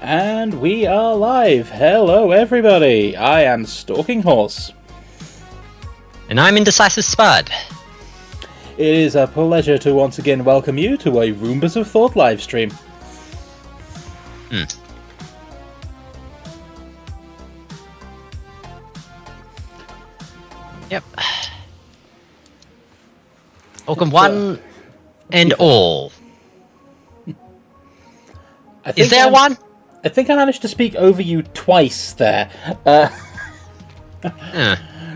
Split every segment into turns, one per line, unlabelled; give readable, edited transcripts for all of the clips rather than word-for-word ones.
And we are live. Hello everybody, I am Stalking Horse.
And I'm Indecisive Spud.
It is a pleasure to once again welcome you to a Roombas of Thought livestream.
Yep. Welcome one and all. Is there one?
I think I managed to speak over you twice there.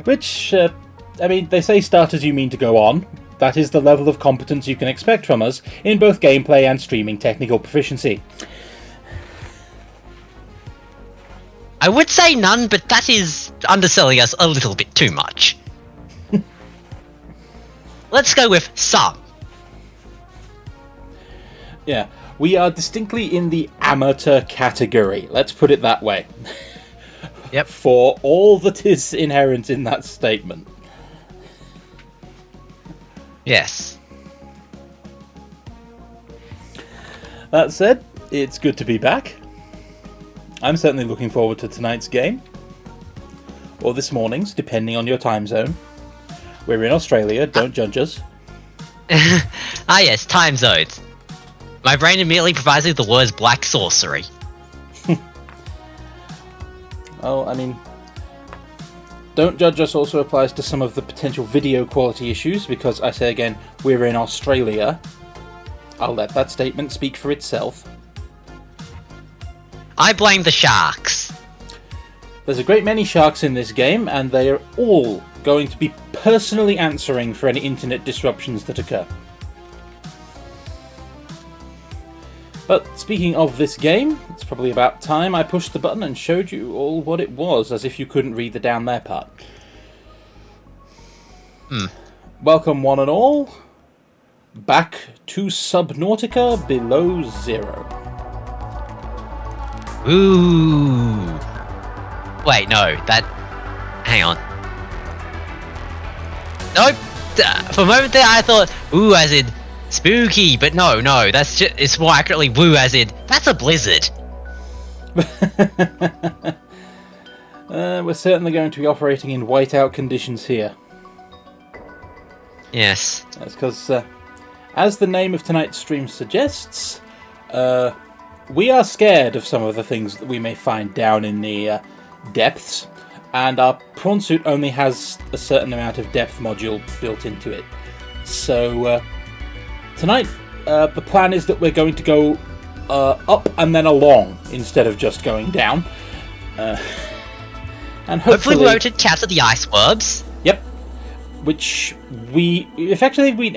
Which, I mean, they say start as you mean to go on. That is the level of competence you can expect from us in both gameplay and streaming technical proficiency.
I would say none, but that is underselling us a little bit too much. Let's go with some.
Yeah, we are distinctly in the amateur category. Let's put it that way.
Yep.
For all that is inherent in that statement.
Yes.
That said, it's good to be back. I'm certainly looking forward to tonight's game. Or this morning's, depending on your time zone. We're in Australia, don't judge us.
Ah yes, time zones. My brain immediately provides me with the words black sorcery.
Well, I mean, don't judge us also applies to some of the potential video quality issues, because I say again, we're in Australia. I'll let that statement speak for itself.
I blame the sharks.
There's a great many sharks in this game, and they are all going to be personally answering for any internet disruptions that occur. But speaking of this game, it's probably about time I pushed the button and showed you all what it was, as if you couldn't read the down there part. Welcome one and all, back to Subnautica Below Zero.
Ooh. Wait, no, that... Hang on. Nope. For a moment there I thought, ooh, as in spooky, but no, that's just, it's more accurately woo, as in, that's a blizzard.
We're certainly going to be operating in whiteout conditions here.
Yes.
That's because, as the name of tonight's stream suggests, we are scared of some of the things that we may find down in the depths, and our prawn suit only has a certain amount of depth module built into it. So, tonight, the plan is that we're going to go up and then along, instead of just going down. And hopefully
we won't encounter the iceworms.
Yep. Which we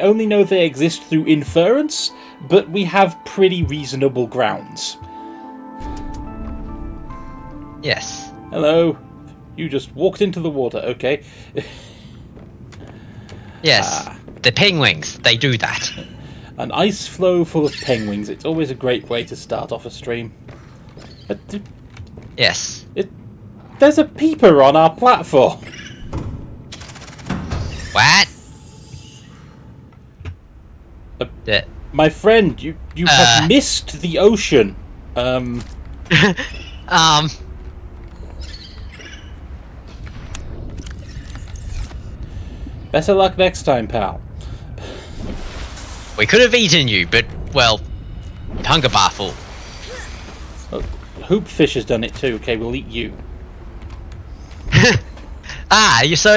only know they exist through inference, but we have pretty reasonable grounds.
Yes.
Hello. You just walked into the water, okay.
Yes. The penguins, they do that.
An ice flow full of penguins. It's always a great way to start off a stream. But
yes.
There's a peeper on our platform.
What?
My friend, you have missed the ocean. Better luck next time, pal.
We could have eaten you, but, well, hunger bar full.
Oh, Hoopfish has done it too. Okay, we'll eat you.
So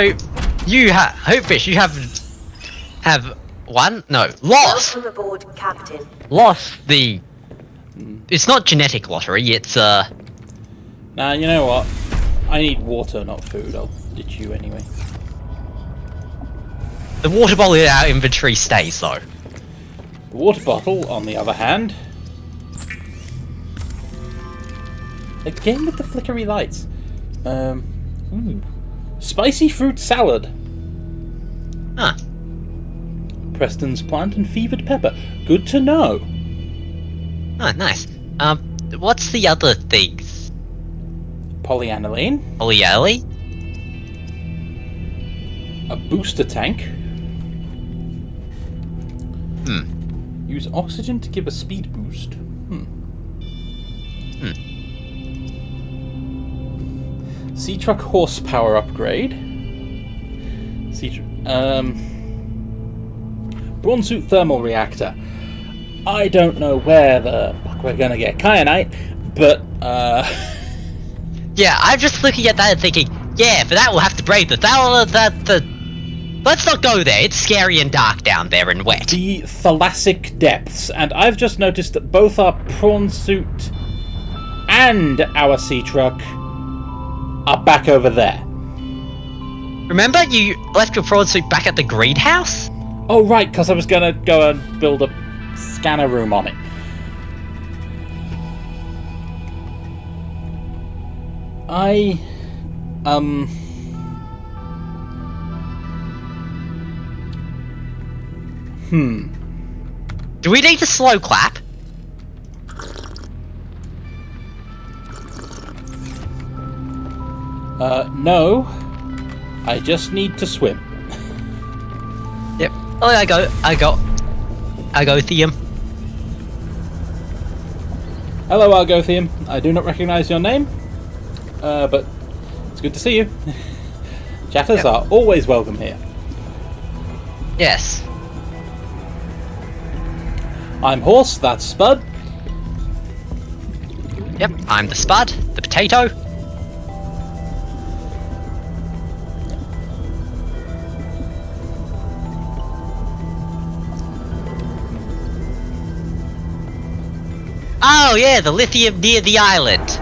you Hopefish, you have one? No, lost.
Welcome aboard, Captain.
Lost the. It's not genetic lottery. It's
Nah, you know what? I need water, not food. I'll ditch you anyway.
The water bottle in our inventory stays though.
The water bottle, on the other hand. Again with the flickery lights. Ooh. Spicy fruit salad.
Huh.
Preston's plant and fevered pepper. Good to know.
Oh, nice. What's the other things?
Polyaniline.
Polyally?
A booster tank. Use oxygen to give a speed boost. Sea truck horsepower upgrade. Prawn suit thermal reactor. I don't know where the fuck we're gonna get kyanite, but
Yeah, I'm just looking at that and thinking, yeah, for that we'll have to brave the Let's not go there. It's scary and dark down there and wet.
the thalassic depths, and I've just noticed that both our prawn suit and our sea truck are back over there.
Remember, you left your prawn suit back at the greenhouse?
Oh right, because I was gonna go and build a scanner room on it.
Do we need to slow clap?
No. I just need to swim.
Yep. Oh, I go, Theum.
Hello, Argothium. I do not recognise your name, but it's good to see you. Chatters are always welcome here.
Yes.
I'm Horse, that's Spud.
Yep, I'm the Spud, the potato. Oh yeah, the lithium near the island.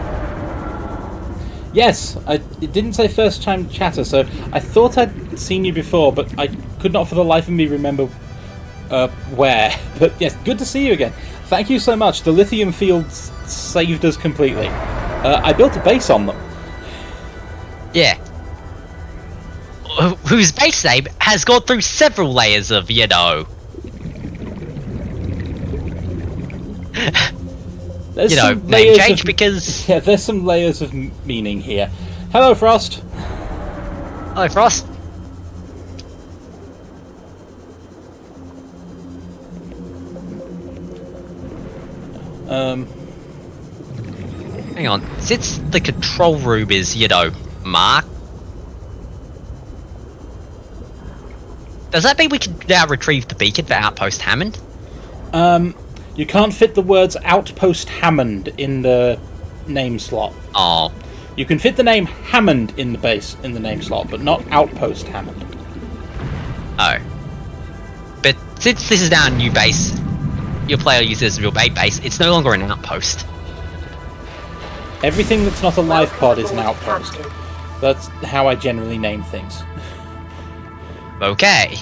Yes, it didn't say first time chatter, so I thought I'd seen you before, but I could not for the life of me remember where. But yes, good to see you again. Thank you so much. The lithium fields saved us completely. I built a base on them.
Yeah. Whose base name has gone through several layers of, you know...
There's
you know,
some
name
layers
change
of,
because...
Yeah, there's some layers of meaning here. Hello, Frost.
Hello, Frost. Hang on. Since the control room is, you know, marked... Does that mean we can now retrieve the beacon for Outpost Hammond?
You can't fit the words Outpost Hammond in the name slot.
Oh.
You can fit the name Hammond in the base in the name slot, but not Outpost Hammond.
Oh. But since this is now a new base, your player uses your main base, it's no longer an outpost.
Everything that's not a life pod is an outpost. That's how I generally name things.
Okay.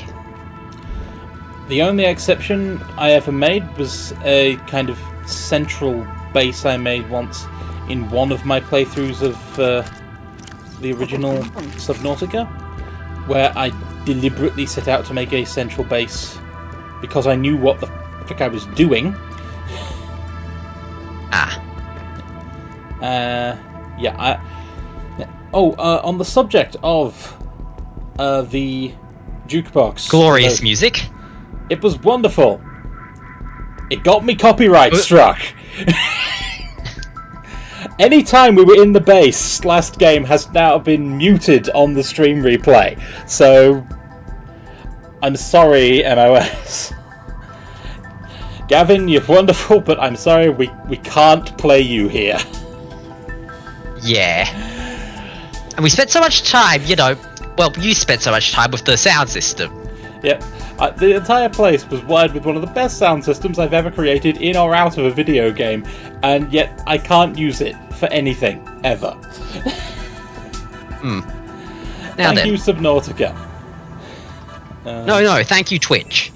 The only exception I ever made was a kind of central base I made once in one of my playthroughs of the original Subnautica, where I deliberately set out to make a central base because I knew what the fuck I was doing. On the subject of the jukebox.
Glorious music.
It was wonderful. It got me copyright struck. Anytime we were in the base, last game has now been muted on the stream replay. So, I'm sorry, MOS. Gavin, you're wonderful, but I'm sorry, we can't play you here.
Yeah. And we spent so much time, you know, well, you spent so much time with the sound system.
Yep. The entire place was wired with one of the best sound systems I've ever created in or out of a video game, and yet I can't use it for anything, ever. Thank you, Subnautica.
No, thank you, Twitch.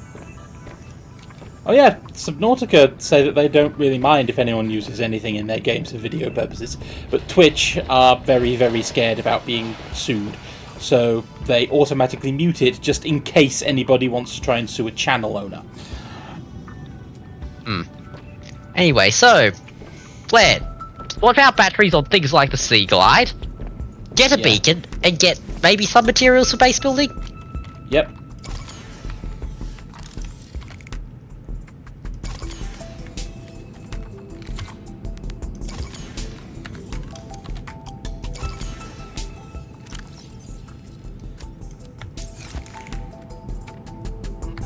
Oh yeah, Subnautica say that they don't really mind if anyone uses anything in their games for video purposes, but Twitch are very, very scared about being sued. So they automatically mute it just in case anybody wants to try and sue a channel owner.
Anyway, so, Flair, swap out batteries on things like the Sea Glide, get a beacon, and get maybe some materials for base building?
Yep.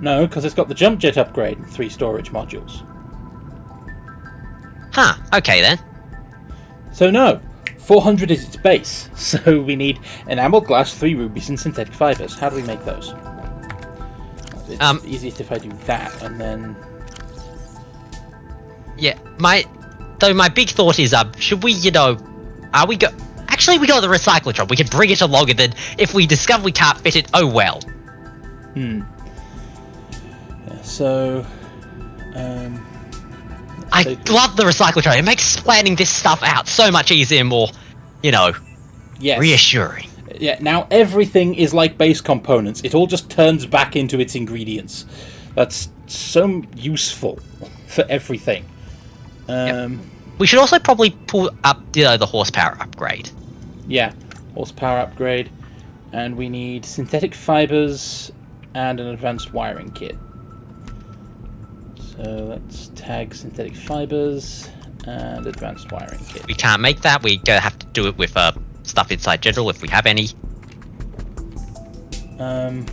No, because it's got the jump jet upgrade and 3 storage modules.
Huh, okay then.
So no, 400 is its base. So we need enameled glass, 3 rubies, and synthetic fibers. How do we make those? It's easiest if I do that, and then...
Yeah, my big thought is, should we, Actually, we got the recyclotron. We can bring it along, and then if we discover we can't fit it, oh well.
Yeah, so...
I love the recyclotron. It makes planning this stuff out so much easier and more,
yes.
reassuring.
Yeah, now everything is like base components. It all just turns back into its ingredients. That's so useful for everything.
Yep. We should also probably pull up, the horsepower upgrade.
Yeah, horsepower upgrade. And we need synthetic fibers and an advanced wiring kit. So let's tag synthetic fibers and advanced wiring kit.
We can't make that. We're going to have to do it with stuff inside general if we have any.
Can't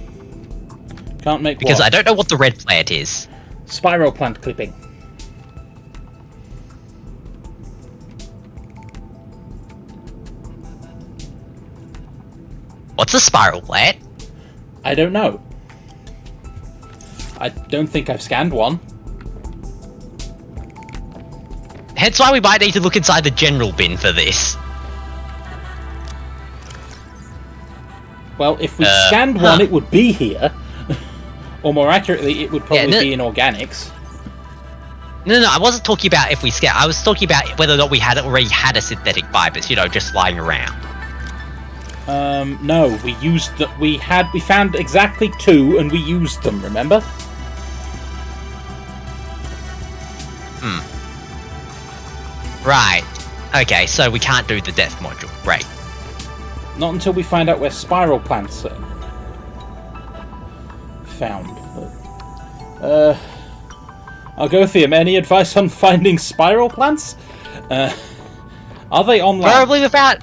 make
because
what?
I don't know what the red plant is.
Spiral plant clipping.
What's a spiral plant?
I don't know. I don't think I've scanned one.
Hence why we might need to look inside the general bin for this.
Well, if we scanned one, it would be here. Or more accurately, it would probably be in organics.
No, I wasn't talking about if we scanned. I was talking about whether or not we had already had a synthetic fibers, just lying around.
No, we used that. We found exactly 2, and we used them. Remember?
Right. Okay, so we can't do the death module. Great.
Not until we find out where spiral plants are found. Argothium, any advice on finding spiral plants? Are they online?
Probably without...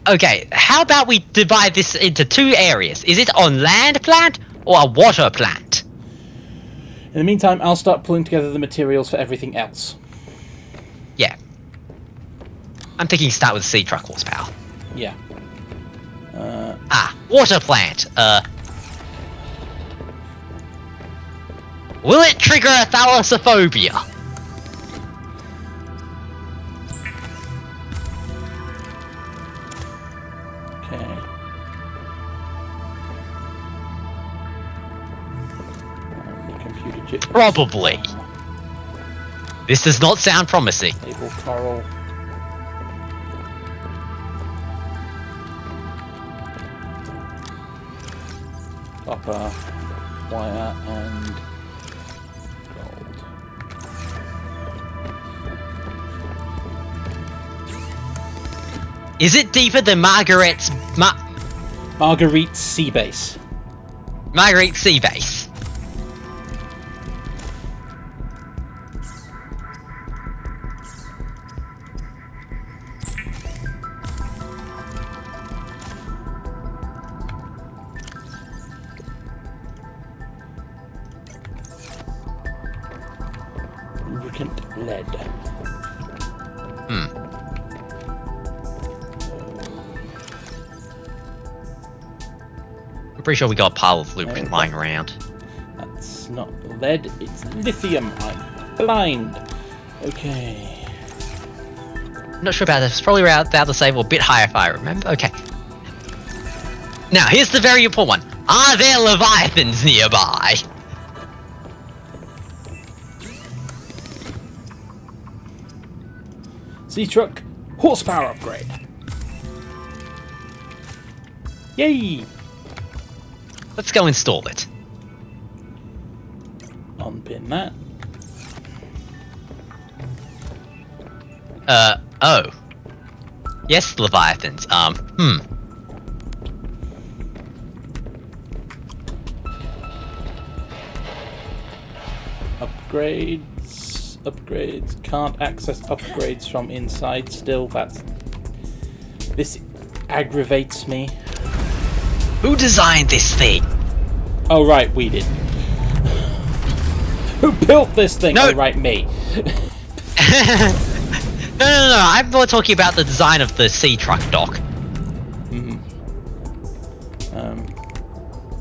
Okay, how about we divide this into 2 areas? Is it on land plant or a water plant?
In the meantime, I'll start pulling together the materials for everything else.
Yeah. I'm thinking start with sea truck horsepower.
Yeah.
Water plant. Will it trigger a Thalassophobia?
Okay. The computer chip.
Probably. This does not sound promising.
Table coral. Copper, wire, and gold.
Is it deeper than Marguerite's
Sea Base.
Marguerite Sea Base?
Lubricant lead.
I'm pretty sure we got a pile of lubricant lying around.
That's not lead, it's lithium. I'm blind. Okay.
I'm not sure about this. It's probably around about the same or a bit higher if I remember. Okay. Now, here's the very important one. Are there leviathans nearby?
Sea truck horsepower upgrade. Yay!
Let's go install it.
Unpin that.
Oh. Yes, leviathans.
Upgrades. Can't access upgrades from inside still. This aggravates me.
Who designed this thing?
Oh, right, we did. Who built this thing?
No.
Oh, right, me.
No. I'm more talking about the design of the sea truck dock.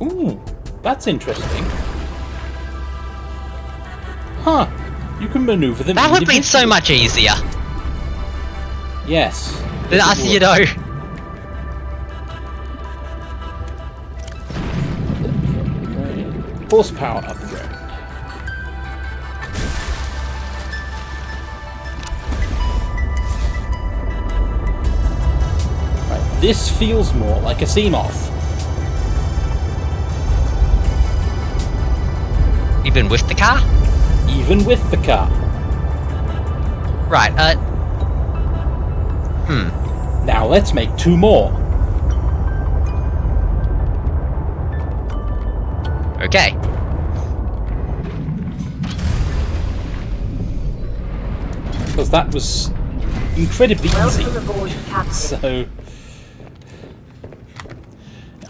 Ooh, that's interesting. Huh. You can maneuver them.
That would have been so much easier
Yes.
than us, you know.
Horsepower upgrade. Right, this feels more like a Seamoth.
Even with the car?
Even with the car.
Right,
Now let's make 2 more.
Okay.
Because that was incredibly easy.
Welcome aboard, Captain.
So...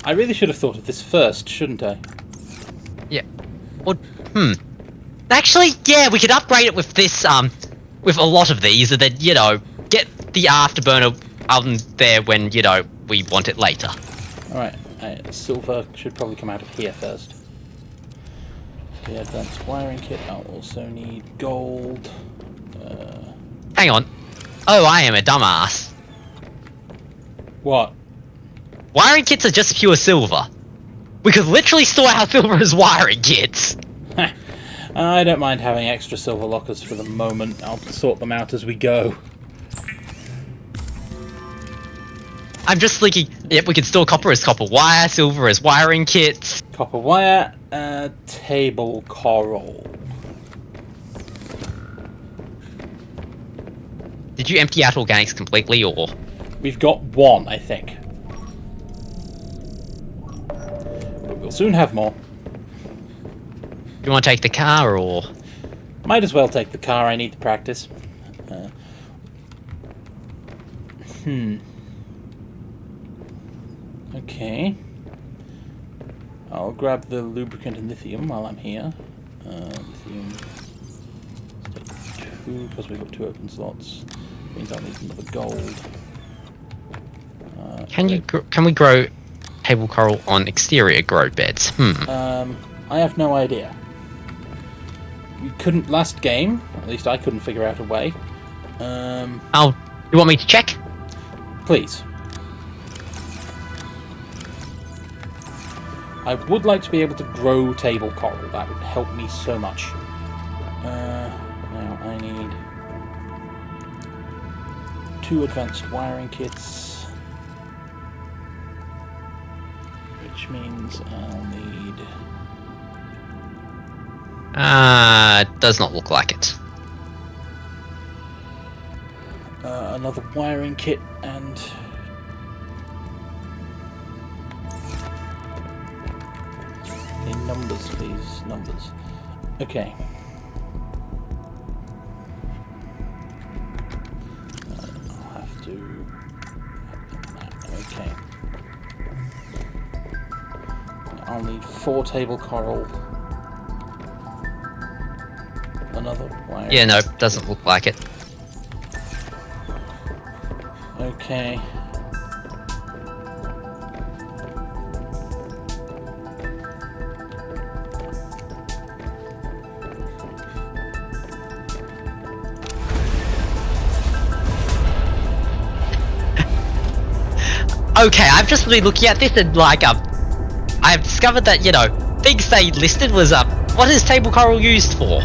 I really should have thought of this first, shouldn't I?
Yeah. Or, Actually, yeah, we could upgrade it with this, with a lot of these, and then, you know, get the afterburner there when, you know, we want it later.
Alright, silver should probably come out of here first. The advanced wiring kit, I'll also need gold.
Hang on. Oh, I am a dumbass.
What?
Wiring kits are just pure silver. We could literally store our silver as wiring kits.
I don't mind having extra silver lockers for the moment. I'll sort them out as we go.
I'm just thinking, yep, we could store copper as copper wire, silver as wiring kits.
Copper wire, table coral.
Did you empty out organics completely, or...?
We've got 1, I think. But we'll soon have more.
Do you want to take the car, or...?
Might as well take the car, I need to practice. Okay. I'll grab the lubricant and lithium while I'm here. Lithium... Let's take 2, because we've got 2 open slots. Means I'll need another gold.
Can we grow table coral on exterior grow beds?
I have no idea. We couldn't last game. At least I couldn't figure out a way.
You want me to check?
Please. I would like to be able to grow table coral. That would help me so much. Now I need 2 advanced wiring kits, which means I'll need...
Does not look like it.
another wiring kit and... Need numbers, please. Numbers. Okay. I'll have to... Okay. I'll need 4 table coral. Another wire.
Yeah, no, doesn't look like it.
Okay.
Okay, I've just been looking at this and like I've discovered that, you know, things they listed was what is table coral used for?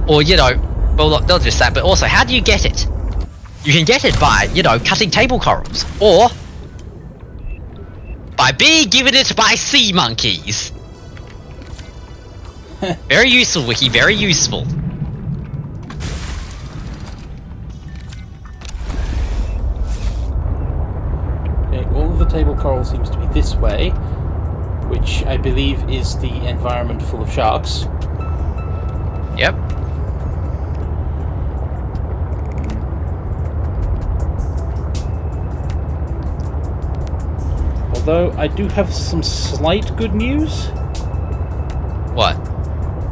Or, you know, well, not just that, but also how do you get it? You can get it by, you know, cutting table corals, or by being given it by sea monkeys. Very useful, Wiki, very useful.
All of the table coral seems to be this way, which I believe is the environment full of sharks.
Yep.
though, I do have some slight good news.
What?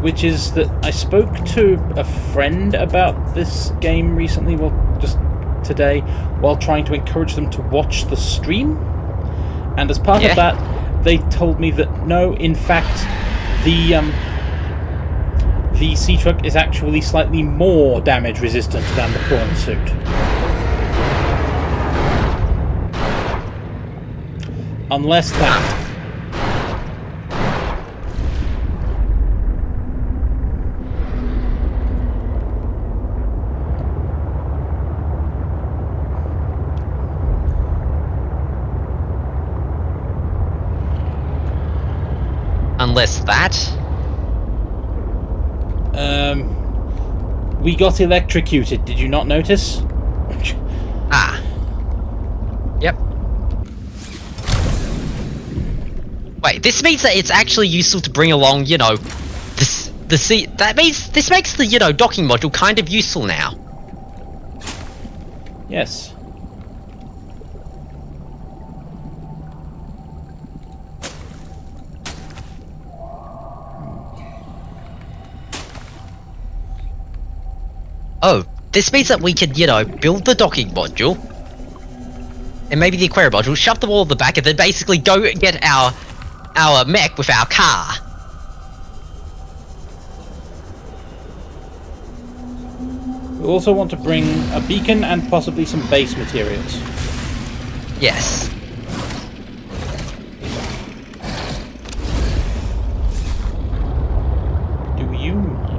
Which is that I spoke to a friend about this game recently, well, just today, while trying to encourage them to watch the stream. And as part of that, they told me that no, in fact, the sea truck is actually slightly more damage resistant than the prawn suit. Unless that.
Unless that?
We got electrocuted, did you not notice?
Ah. Yep. Wait, this means that it's actually useful to bring along, you know, the sea. That means this makes the, you know, docking module kind of useful now.
Yes.
Oh, this means that we can, you know, build the docking module, and maybe the aquarium module, shove them all in the back, and then basically go get our mech with our car.
We also want to bring a beacon and possibly some base materials.
Yes.
Do you mind?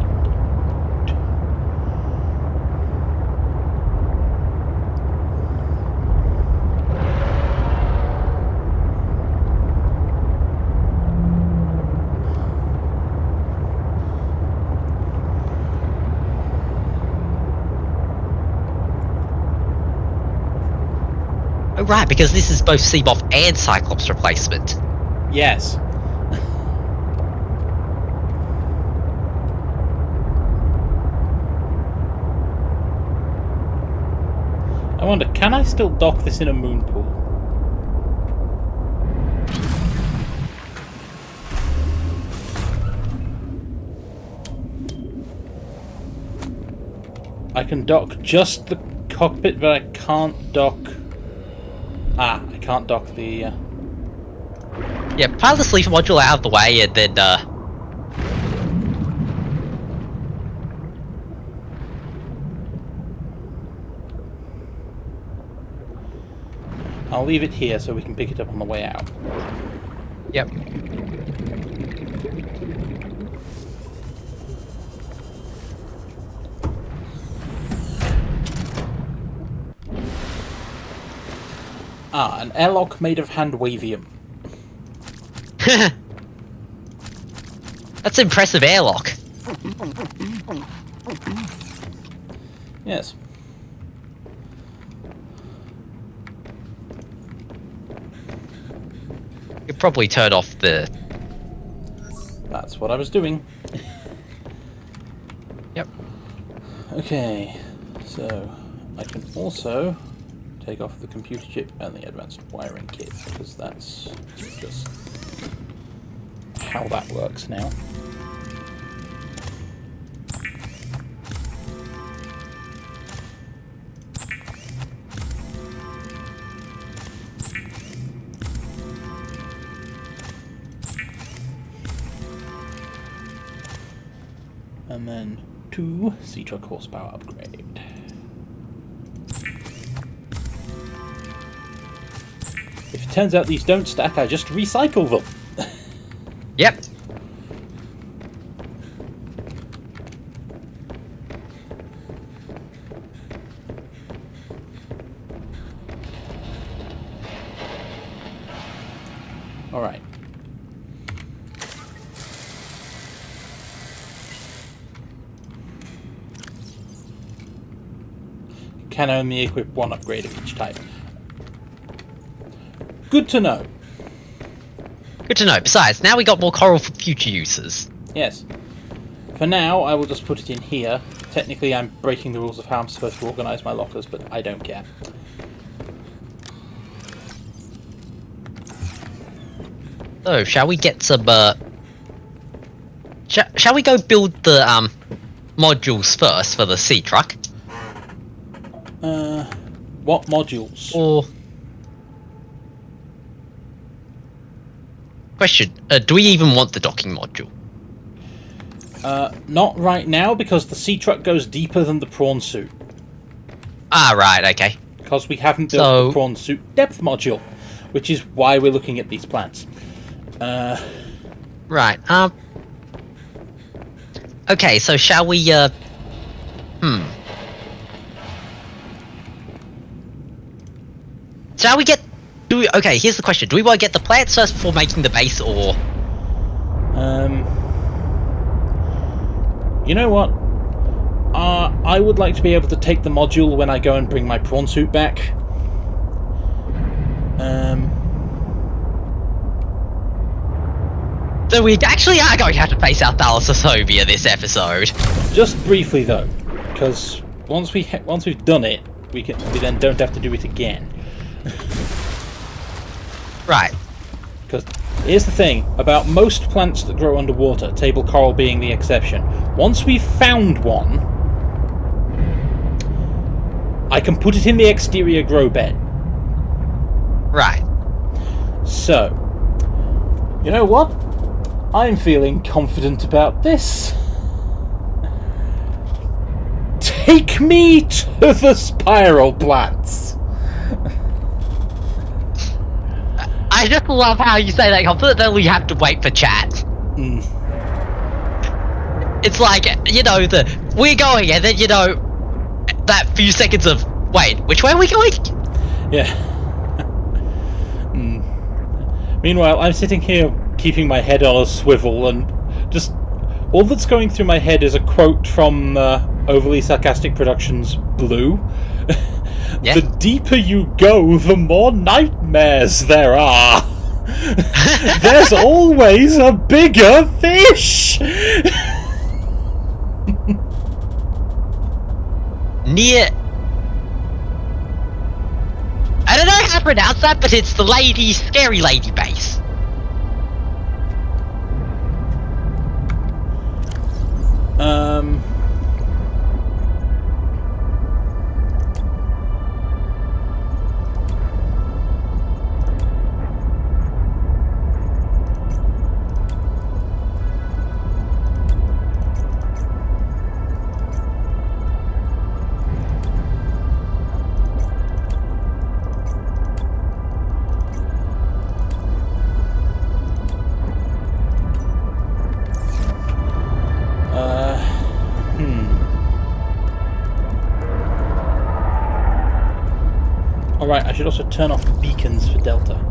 Oh, right, because this is both Seamoth and Cyclops replacement.
Yes. I wonder, can I still dock this in a moon pool? I can dock just the cockpit, but I can't dock... Ah, I can't dock the...
Yeah, pile the sleeper module out of the way, and then,
I'll leave it here so we can pick it up on the way out.
Yep.
Ah, an airlock made of handwavium.
That's impressive airlock.
Yes.
You probably turn off the...
That's what I was doing.
Yep.
Okay, so I can also take off the computer chip and the advanced wiring kit, because that's just how that works now. And then 2 sea truck horsepower upgrade. If it turns out these don't stack, I just recycle them.
Yep.
Alright. Can only equip 1 upgrade of each type. Good to know.
Good to know. Besides, now we got more coral for future uses.
Yes. For now, I will just put it in here. Technically, I'm breaking the rules of how I'm supposed to organise my lockers, but I don't care.
So, shall we get some, shall we go build the, modules first for the sea truck?
What modules?
Or... Question, do we even want the docking module?
Not right now, because the sea truck goes deeper than the prawn suit.
Ah, right, okay.
Because we haven't built the prawn suit depth module, which is why we're looking at these plans.
Right, okay, so shall we, Shall we get... Okay, here's the question. Do we want to get the plants first before making the base, or...
You know what? I would like to be able to take the module when I go and bring my prawn suit back.
So we actually are going to have to face our Thalassophobia this episode.
Just briefly, though, because once we've done it, we then don't have to do it again.
Right.
Because here's the thing about most plants that grow underwater, table coral being the exception. Once we've found one, I can put it in the exterior grow bed.
Right.
So, you know what? I'm feeling confident about this. Take me to the spiral plants.
I just love how you say that confident, then we have to wait for chat. It's like, you know, we're going, and then, you know, that few seconds of, wait, which way are we going?
Yeah. Meanwhile, I'm sitting here keeping my head on a swivel, and just all that's going through my head is a quote from Overly Sarcastic Productions' Blue.
Yeah.
The deeper you go, the more nightmares there are. There's always a bigger fish.
Near... I don't know how to pronounce that, but it's the scary lady base.
Alright, I should also turn off the beacons for Delta.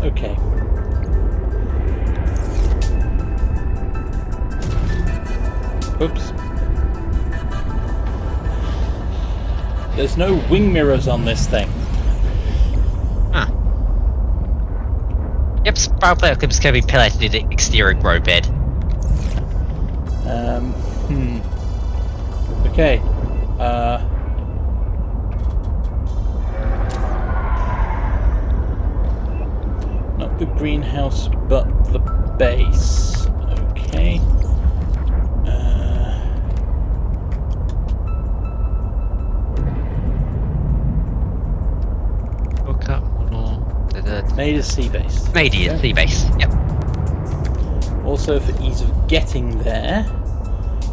Okay. Oops. There's no wing mirrors on this thing.
Huh. Yep, spiral player clips can be pillated in the exterior grow bed.
Okay. Not the greenhouse, but the base. Okay. Made a sea base.
Made a sea base, yep.
Also, for ease of getting there,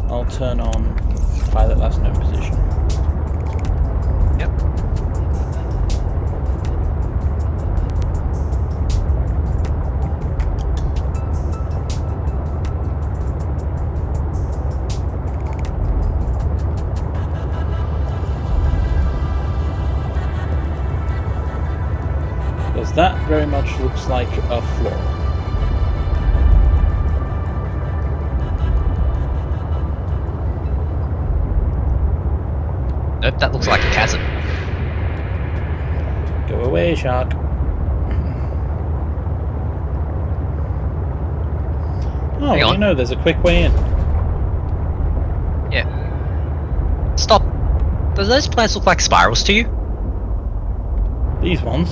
I'll turn on pilot last known position.
Yep.
very much looks like a floor.
Nope, that looks like a chasm.
Go away, shark. Oh,
Hang on.
you know, there's a quick way in.
Yeah. Stop. Do those plants look like spirals to you?
These ones?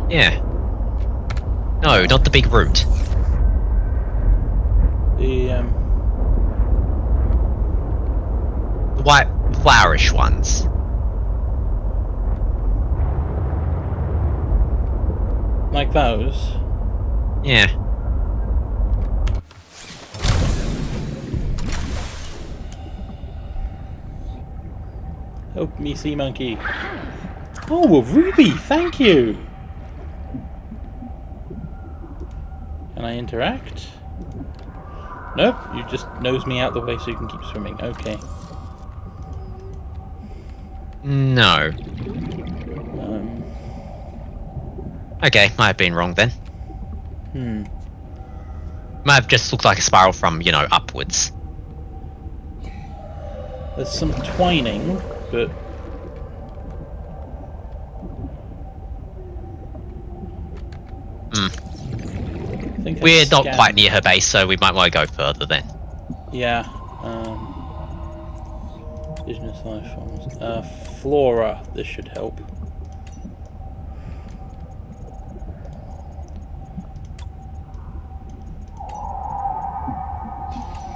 Yeah. No, not the big root.
The,
The white flowerish ones.
like those.
Yeah.
Help me, sea monkey. Oh, a ruby! Thank you! Can I interact? Nope, you just nose me out the way so you can keep swimming. Okay.
No. Okay, might have been wrong then. Might have just looked like a spiral from, you know, upwards.
There's some twining, but... I think
We're not
scanned-
quite near her base, so we might want to go further then.
Yeah. Indigenous life forms. Flora. This should help.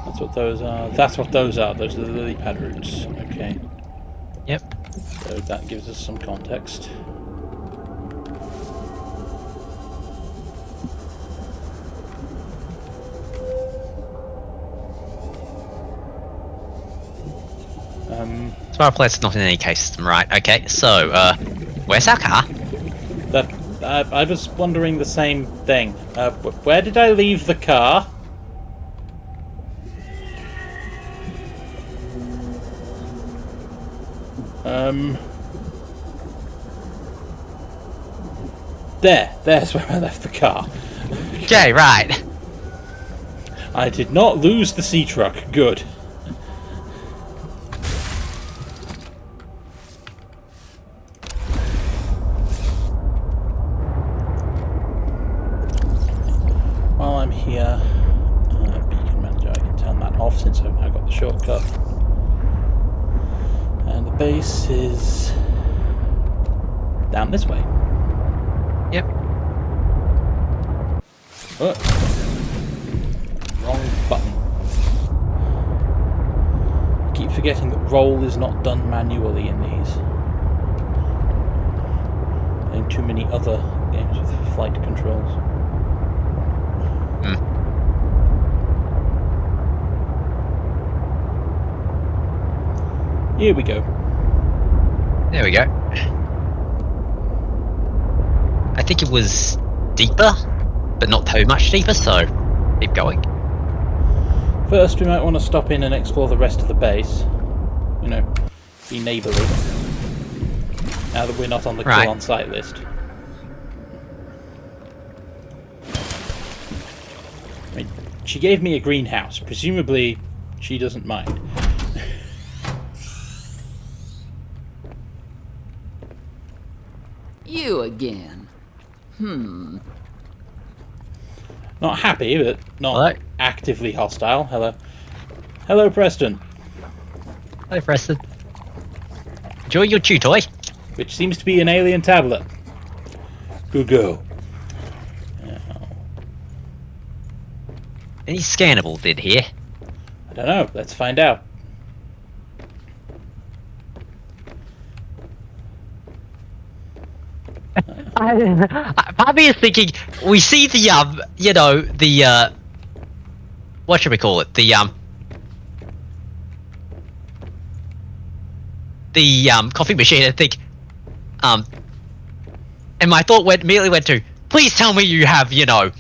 That's what those are. That's what those are. Those are the lily pad roots. Okay.
Yep.
So that gives us some context.
Spiral plate's not in any case system, right? Okay, so, where's our car?
That I was wondering the same thing. Where did I leave the car? There's where I left the car.
Okay, right.
I did not lose the sea truck. Good. While I'm here, beacon manager, I can turn that off since I've now got the shortcut. And the base is down this way.
Yep.
Oh. Wrong button. I keep forgetting that roll is not done manually in these. In too many other games with flight controls. Here we go.
There we go. I think it was deeper, but not too much deeper, so keep going.
First, we might want to stop in and explore the rest of the base. You know, be neighbourly. Now that we're not on the kill on site list. I mean, she gave me a greenhouse. Presumably, she doesn't mind.
You again.
Not happy, but not
Hello?
actively hostile. Hello. Hello, Preston.
Hello, Preston. Enjoy your chew toy.
Which seems to be an alien tablet. Good go.
Any scannable did here?
I don't know. Let's find out.
Part of me is thinking, we see the, you know, the, what should we call it? The coffee machine, and think, and my thought immediately went to, please tell me you have, you know,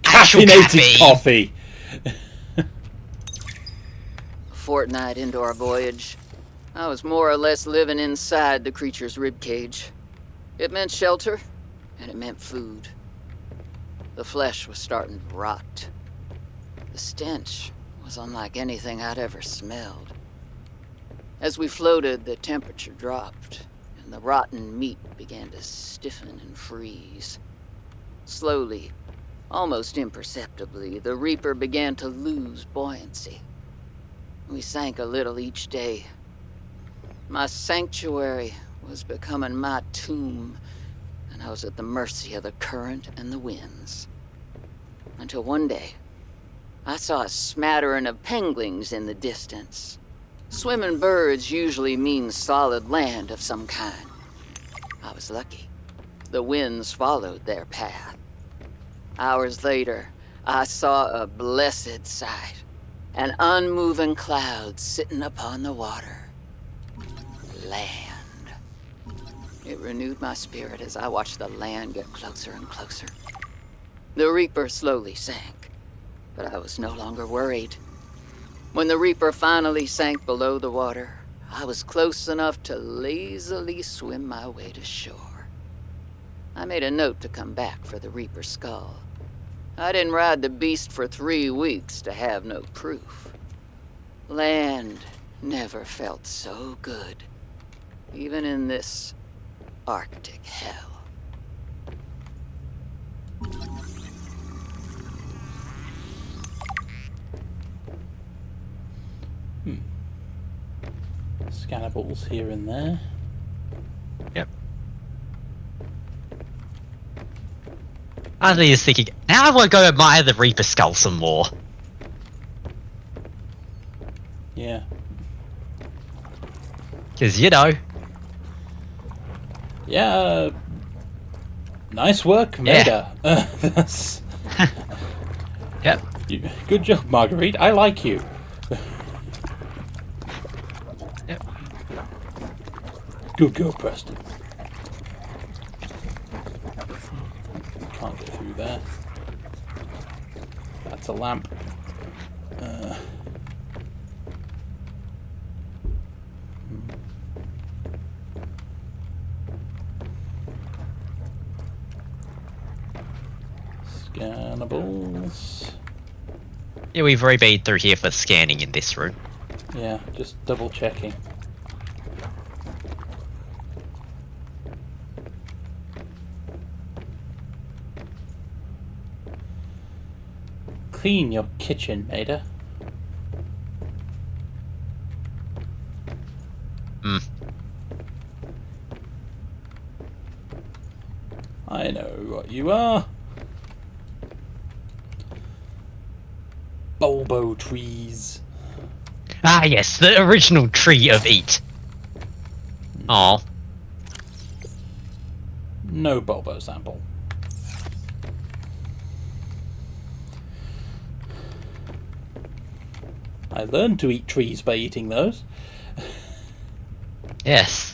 actual
Caffeinated coffee.
Fortnight into our voyage, I was more or less living inside the creature's ribcage. It meant shelter, and it meant food. The flesh was starting to rot. The stench was unlike anything I'd ever smelled. As we floated, the temperature dropped, and the rotten meat began to stiffen and freeze. Slowly, almost imperceptibly, the Reaper began to lose buoyancy. We sank a little each day. My sanctuary was becoming my tomb, and I was at the mercy of the current and the winds. Until one day, I saw a smattering of penguins in the distance. Swimming birds usually mean solid land of some kind. I was lucky. The winds followed their path. Hours later, I saw a blessed sight. An unmoving cloud sitting upon the water. Land. It renewed my spirit as I watched the land get closer and closer. The Reaper slowly sank, but I was no longer worried. When the Reaper finally sank below the water, I was close enough to lazily swim my way to shore. I made a note to come back for the Reaper's skull. I didn't ride the beast for 3 weeks to have no proof. Land never felt so good, even in this Arctic hell.
Scannables here and there.
Yep. I was just thinking, now I want to go admire the Reaper skull some more.
Yeah.
Because, you know.
Yeah. Nice work, Maida. That's...
Yep.
Good job, Marguerite. I like you.
Yep.
Good girl, Preston. Can't get through there. That's a lamp. Scannables.
Yeah, we've already been through here for scanning in this room.
Yeah, just double checking. Clean your kitchen, Maida.
Hmm.
I know what you are. Bulbo trees.
Ah, yes, the original tree of eat. Oh.
No bulbo sample. I learned to eat trees by eating those.
Yes.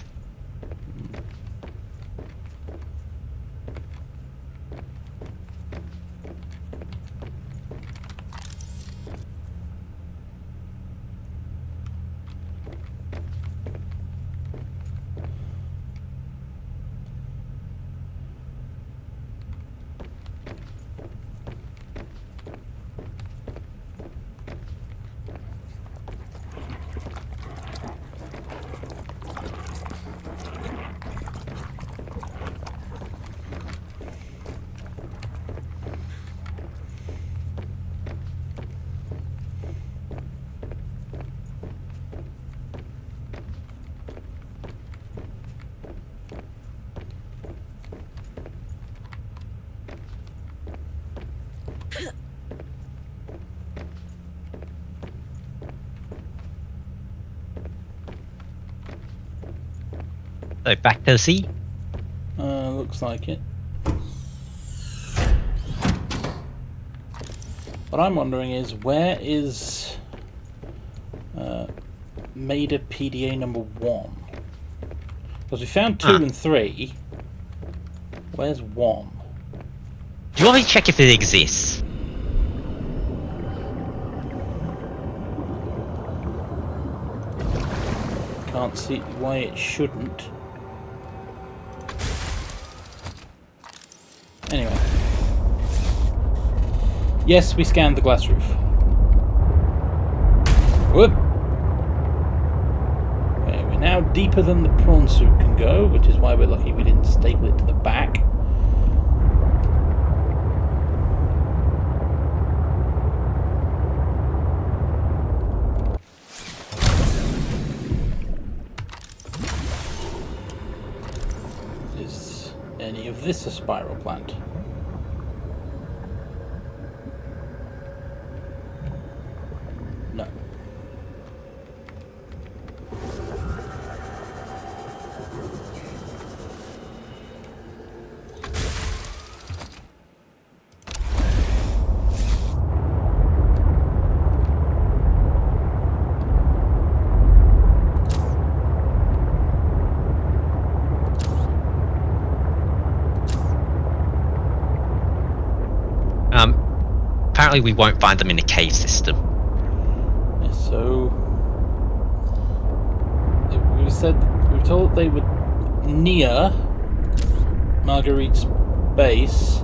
So back to the sea.
Looks like it. What I'm wondering is, where is Maida PDA number 1? Because we found 2 and 3. Where's 1?
Do you want me to check if it exists?
Can't see why it shouldn't. Anyway. Yes, we scanned the glass roof. Whoop! Okay, we're now deeper than the prawn suit can go, which is why we're lucky we didn't staple it to the back. Is any of this a spiral plant? No.
Apparently we won't find them in a cave system.
Yes, so we were told they were near Marguerite's base,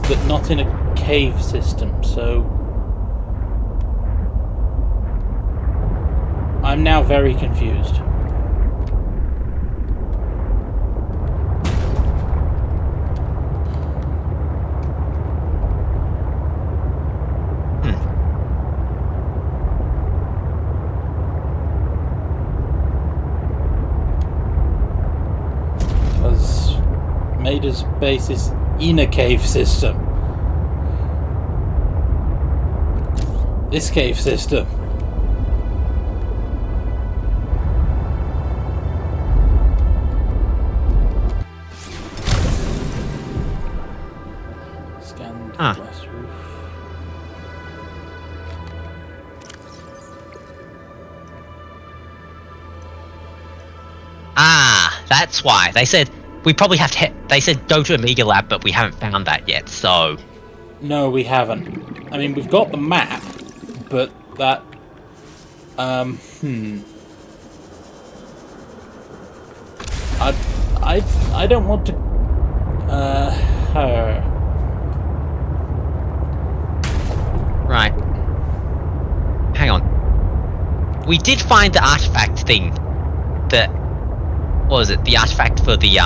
but not in a cave system, so I'm now very confused. Maida's base is in a cave system. This cave system. Scanned glass roof.
Ah, that's why. They said we probably have to they said go to Amiga Lab, but we haven't found that yet, so...
No, we haven't. I mean, we've got the map, but that... I don't want to...
Right. Hang on. We did find the artifact thing. What was it? The artifact for the,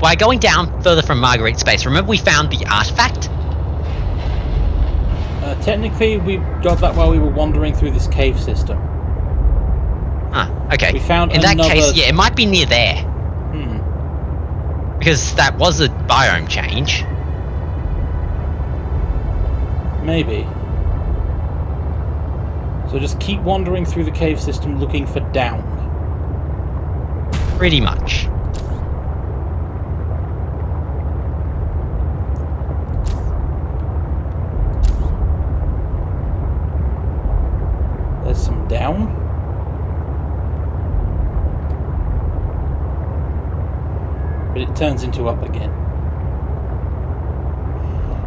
by going down further from Marguerite's base, remember we found the artifact?
Technically, we got that while we were wandering through this cave system.
Okay.
We found
in that case, yeah, it might be near there. Because that was a biome change.
Maybe. So just keep wandering through the cave system looking for down.
Pretty much.
There's some down. But it turns into up again.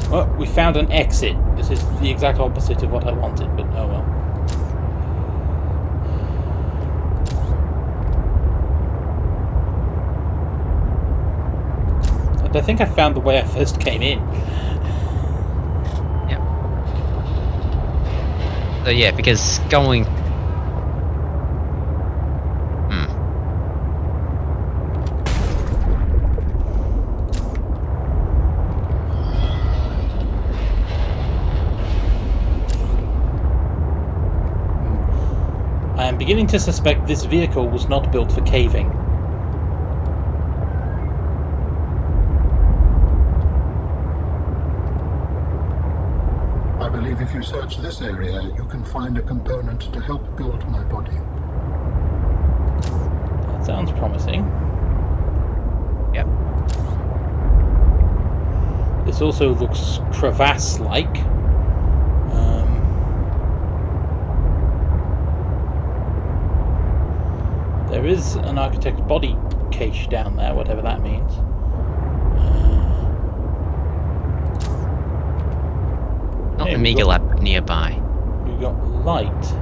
Well, we found an exit. This is the exact opposite of what I wanted, but oh well. And I think I found the way I first came in.
Yep. So yeah, because going...
I am beginning to suspect this vehicle was not built for caving.
I believe if you search this area, you can find a component to help build my body.
That sounds promising.
Yep.
This also looks crevasse-like. There is an architect's body cache down there, whatever that means.
Not the Amiga Lab nearby.
We've got light.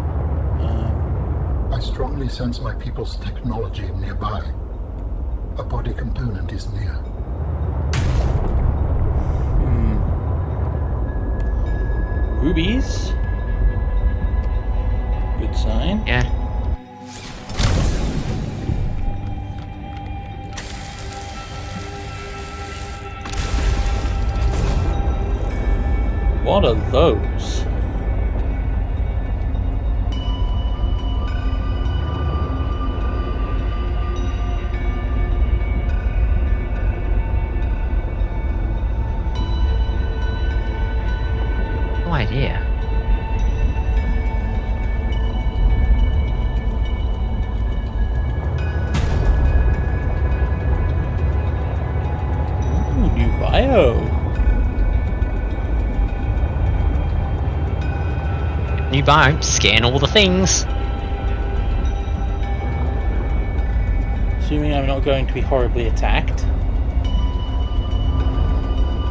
I strongly sense my people's technology nearby. A body component is near.
Rubies. Good sign.
Yeah.
What are those?
No idea.
Ooh, new bio.
New biome, scan all the things.
Assuming I'm not going to be horribly attacked.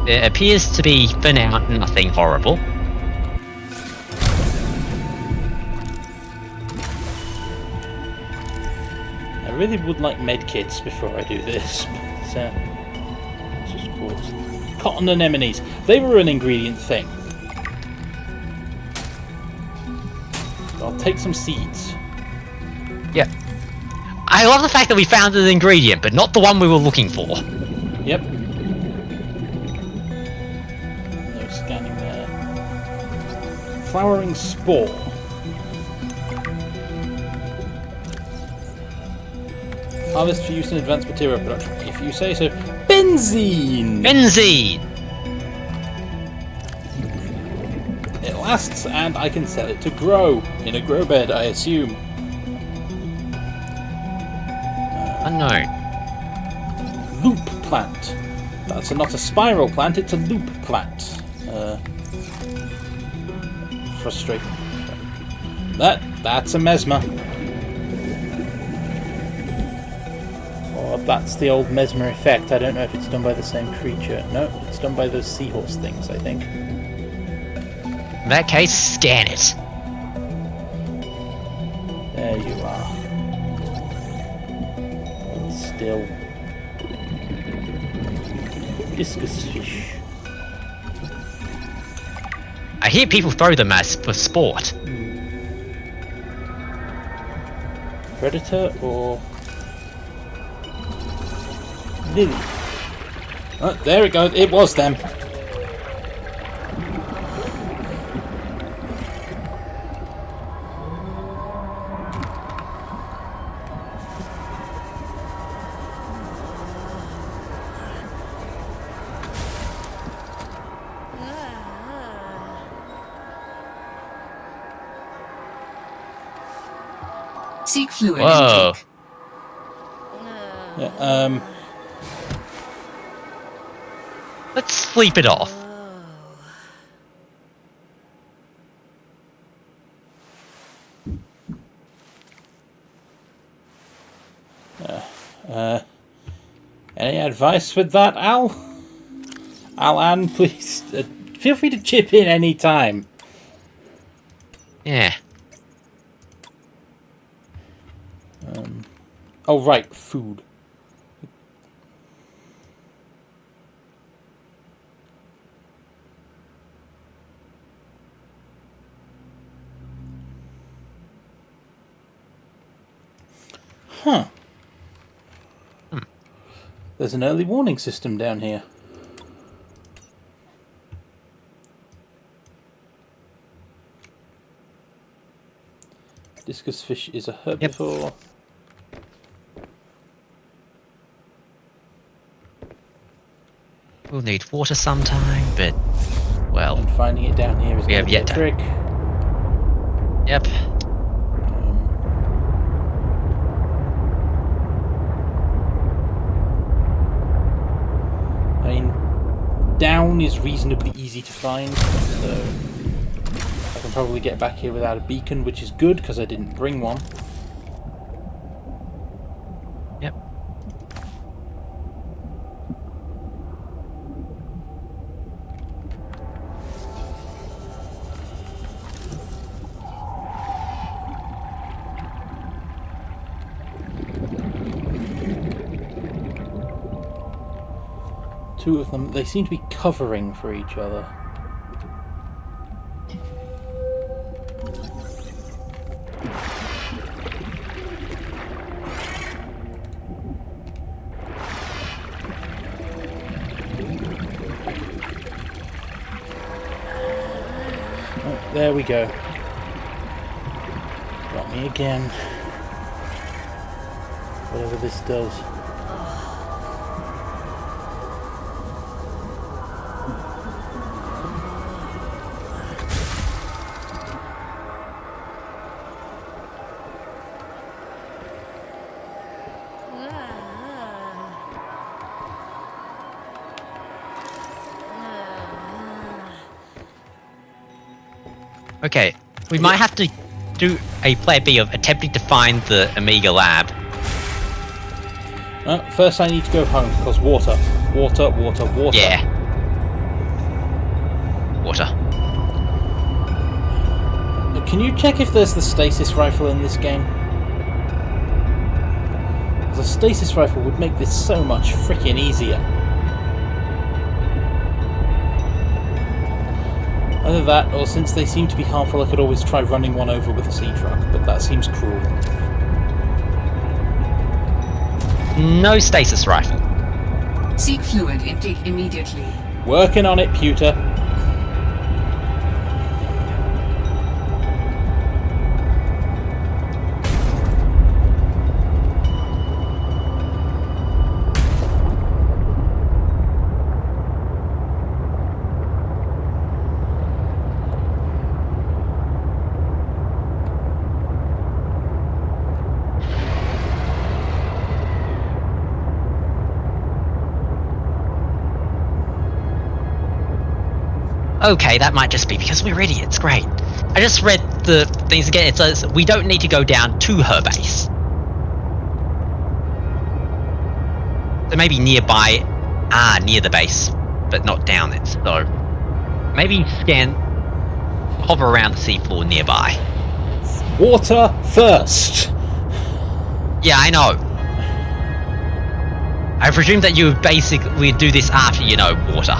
There appears to be, for now, nothing horrible.
I really would like medkits before I do this. But, it's just quartz. Cotton anemones. They were an ingredient thing. I'll take some seeds.
Yep. I love the fact that we found an ingredient, but not the one we were looking for.
Yep. No scanning there. Flowering spore. Harvest for use in advanced material production. If you say so. Benzene!
Benzene!
It lasts, and I can sell it to grow. In a grow bed, I assume.
Unknown.
Loop plant. That's not a spiral plant, it's a loop plant. Frustrating. That's a mesmer. Or that's the old mesmer effect. I don't know if it's done by the same creature. No, it's done by those seahorse things, I think.
In that case, scan it.
There you are. Hold still. Discus fish.
I hear people throw them as for sport.
Predator or Lily? Oh, there it goes. It was them.
Seek fluid
Whoa.
intake.
Yeah,
Let's sleep it off.
any advice with that, Al? Alan, please feel free to chip in any time.
Yeah.
Oh right, food. Huh. There's an early warning system down here. Discus fish is a herbivore.
We'll need water sometime, but, well,
And finding it down here is
We
gonna
have
be a
yet to-
trick.
yep.
I mean, down is reasonably easy to find, so I can probably get back here without a beacon, which is good because I didn't bring one.
Yep.
Two of them, they seem to be covering for each other. Oh, there we go. Got me again. Whatever this does.
Okay, we might have to do a player B of attempting to find the Amiga lab.
First I need to go home, because water. Water.
Yeah. Water.
Can you check if there's the stasis rifle in this game? Because a stasis rifle would make this so much freaking easier. Either that, or since they seem to be harmful, I could always try running one over with a sea truck, but that seems cruel.
No stasis rifle.
Seek fluid intake immediately.
Working on it, Pewter.
Okay, that might just be because we're idiots. Great. I just read the things again. It says we don't need to go down to her base. So maybe nearby, near the base, but not down it. So maybe hover around the seafloor nearby.
Water first!
Yeah, I know. I presume that you would basically do this after, you know, water.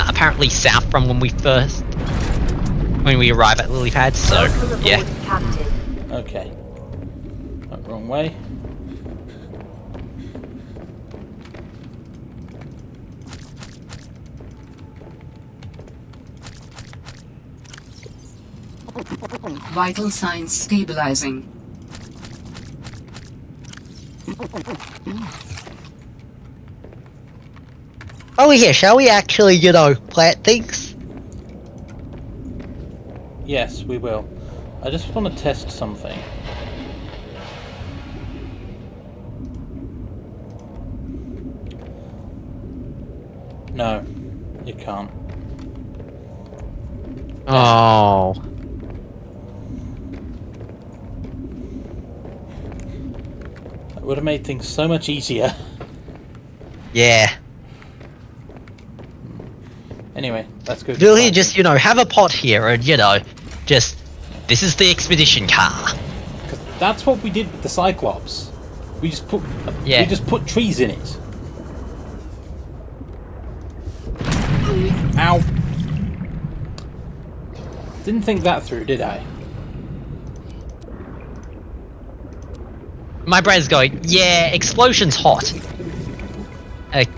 Apparently south from when we arrive at lily pads, so yeah.
Okay. Wrong way.
Vital signs stabilizing.
Oh yeah, shall we actually, you know, plant things?
Yes, we will. I just want to test something. No, you can't.
Oh.
That would have made things so much easier.
Yeah.
Anyway, let's go.
Really, just, you know, have a pot here and, you know, just, this is the expedition car.
Because that's what we did with the Cyclops. We just put trees in it. Ow. Didn't think that through, did I?
My brain's going, yeah, explosion's hot.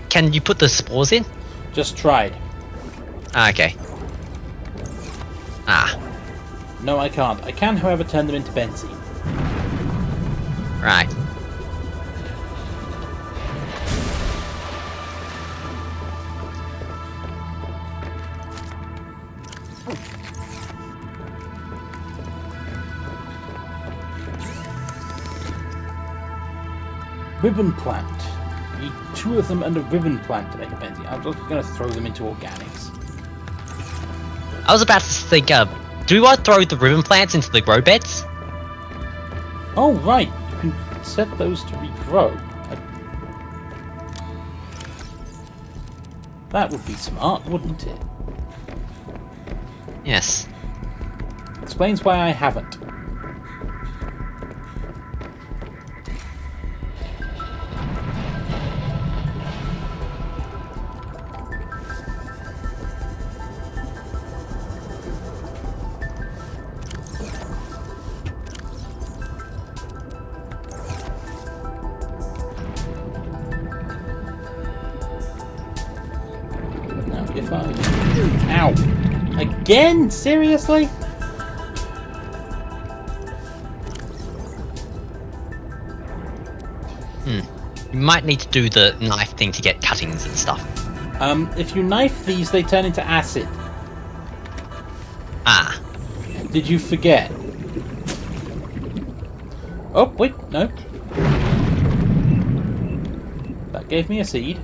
Can you put the spores in?
Just tried.
Okay.
No, I can't. I can, however, turn them into benzene.
Right.
Ribbon plant. You need 2 of them and a ribbon plant to make a benzene. I'm just going to throw them into organics.
I was about to think, do we want to throw the ribbon plants into the grow beds?
Oh, right. You can set those to regrow. That would be smart, wouldn't it?
Yes.
Explains why I haven't. 25. Ow! Again? Seriously?
You might need to do the knife thing to get cuttings and stuff.
If you knife these, they turn into acid.
Ah.
Did you forget? Oh, wait, no. That gave me a seed.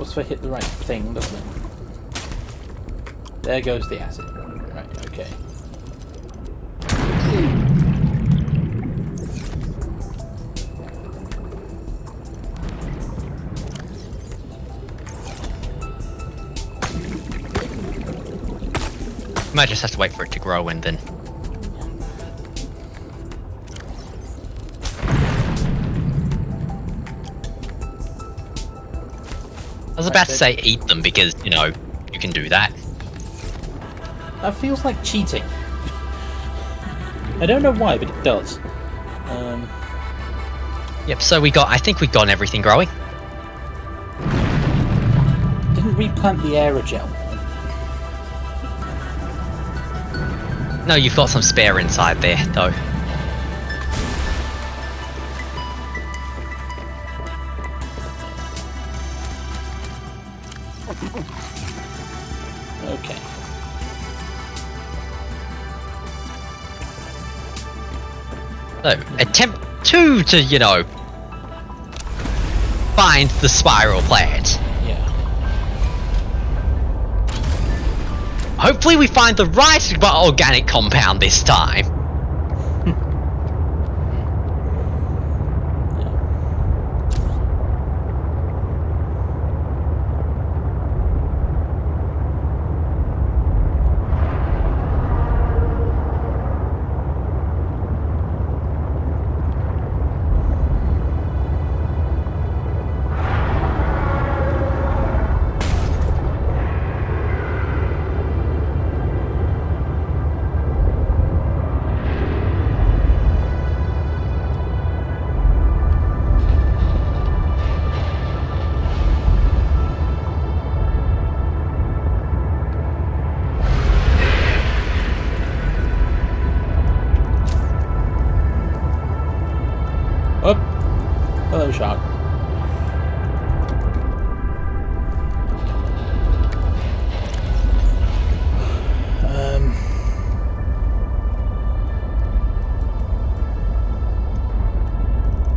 If I hit the right thing, doesn't it? There goes the acid. Right, okay.
Might just have to wait for it to grow and then... I was about to say eat them because, you know, you can do that.
That feels like cheating. I don't know why, but it does.
Yep, so I think we got everything growing.
Didn't replant the aerogel.
No, you've got some spare inside there, though.
Okay.
So, attempt 2 to, you know, find the spiral plant.
Yeah.
Hopefully we find the right organic compound this time.
Oh, hello, shark.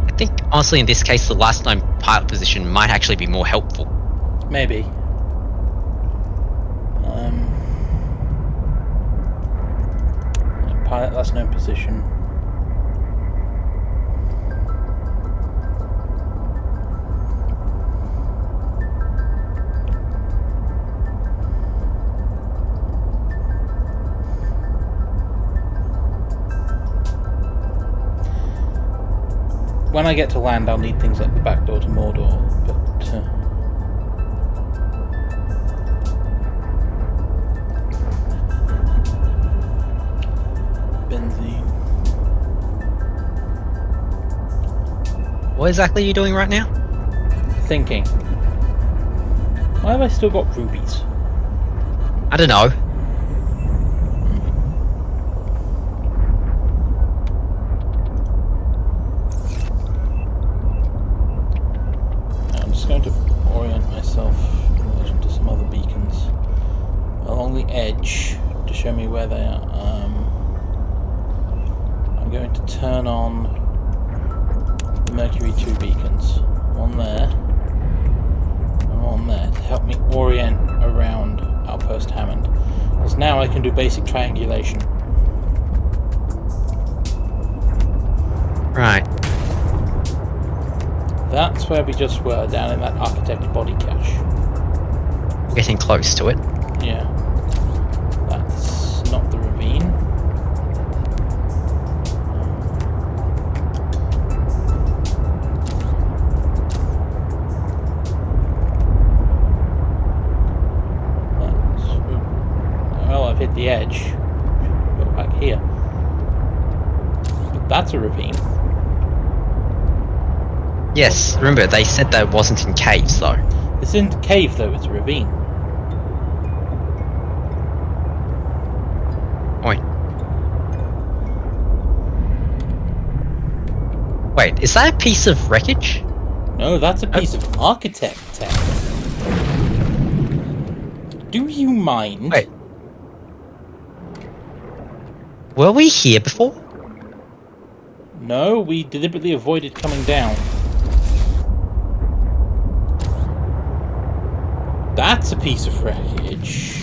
I think, honestly, in this case, the last known pilot position might actually be more helpful.
Maybe. Pilot last known position. When I get to land, I'll need things like the back door to Mordor, but... Benzene.
What exactly are you doing right now?
Thinking. Why have I still got rubies?
I don't know.
I'm just going to orient myself in relation to some other beacons along the edge to show me where they are. I'm going to turn on the Mercury 2 beacons. One there and one there to help me orient around Outpost Hammond. Because now I can do basic triangulation.
Right.
That's where we just were, down in that architect body cache.
We're getting close to it.
Yeah. That's not the ravine. That's... that's a ravine.
Yes, remember, they said that it wasn't in caves, though.
This isn't a cave, though, it's a ravine.
Wait, is that a piece of wreckage?
No, that's a piece of architect tech. Do you mind?
Wait. Were we here before?
No, we deliberately avoided coming down. That's a piece of wreckage.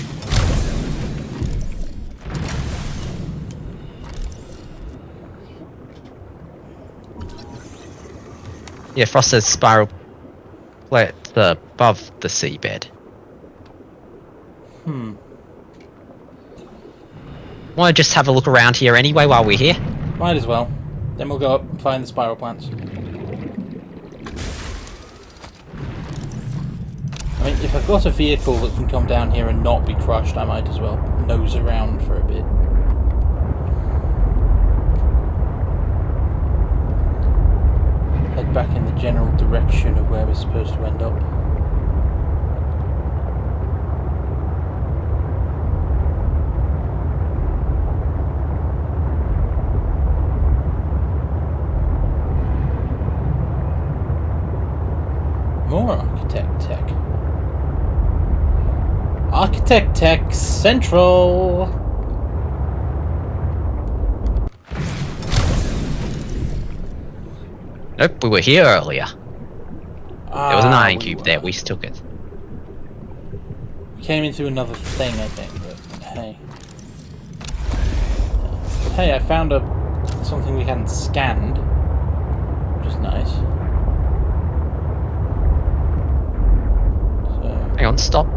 Yeah, Frost says spiral plate above the seabed. Want to just have a look around here anyway while we're here?
Might as well. Then we'll go up and find the spiral plants. I mean, if I've got a vehicle that can come down here and not be crushed, I might as well nose around for a bit. Head back in the general direction of where we're supposed to end up. More architect tech. Architect tech central.
Nope, we were here earlier. There was an iron cube there, we took it.
We came into another thing, I think, but hey. Hey, I found something we hadn't scanned, which is nice. So,
Hang on, stop.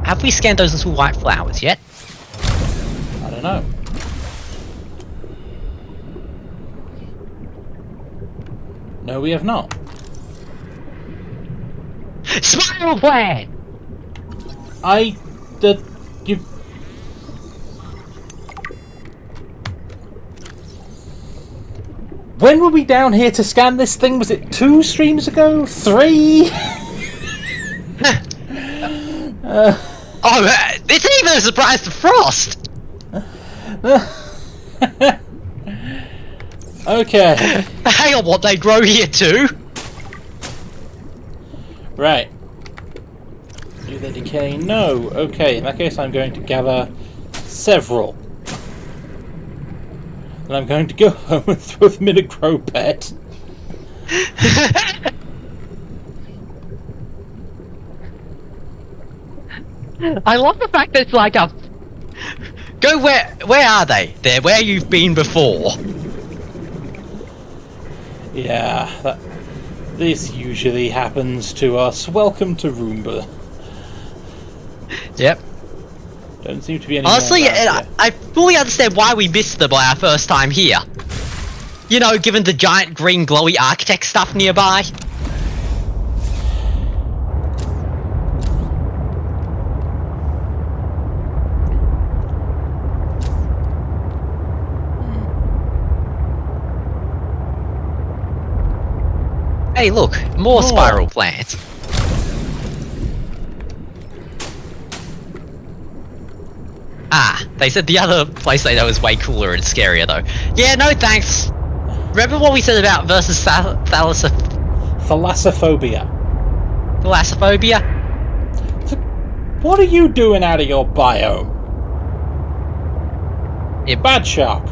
Have we scanned those little white flowers yet?
I don't know. No, we have not.
Spiral plan!
You... When were we down here to scan this thing? Was it 2 streams ago? 3?
It's even a surprise to Frost!
Okay.
Hang on, what, they grow here too?
Right. Do they decay? No. Okay, in that case I'm going to gather several. And I'm going to go home and throw them in a grow bed.
I love the fact that it's like a... Go where are they? They're where you've been before.
Yeah, this usually happens to us. Welcome to Roomba.
Yep.
Don't seem to be any
Honestly,
more around here.
I fully understand why we missed them by our first time here. You know, given the giant green glowy architect stuff nearby. Hey, look, more spiral plants. Ah, they said the other place they know is way cooler and scarier, though. Yeah, no thanks. Remember what we said about versus
Thalassophobia.
Thalassophobia?
What are you doing out of your biome?
Yeah.
Bad shark.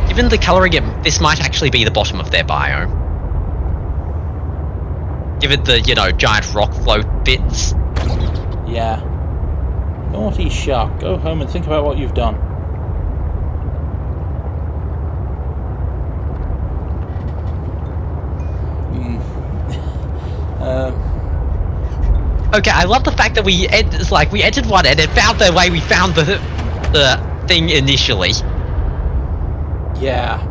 Given the colouring, this might actually be the bottom of their biome. Given the, you know, giant rock float bits.
Yeah. Naughty shark. Go home and think about what you've done.
Okay, I love the fact that we entered one end and found the way we found the thing initially.
Yeah.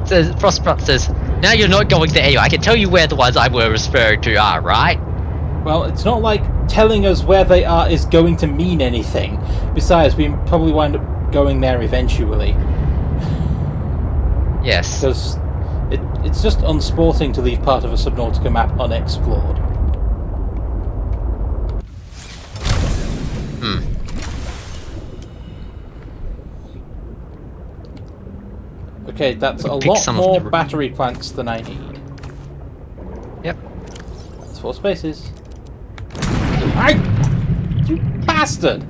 says, Frostbite says, now you're not going there anyway. I can tell you where the ones I were referring to are, right?
Well, it's not like telling us where they are is going to mean anything. Besides, we probably wind up going there eventually.
Yes.
Because it's just unsporting to leave part of a Subnautica map unexplored. Okay, that's a
Pick
lot
some of
more
the-
battery plants than I need.
Yep.
That's 4 spaces. You bastard!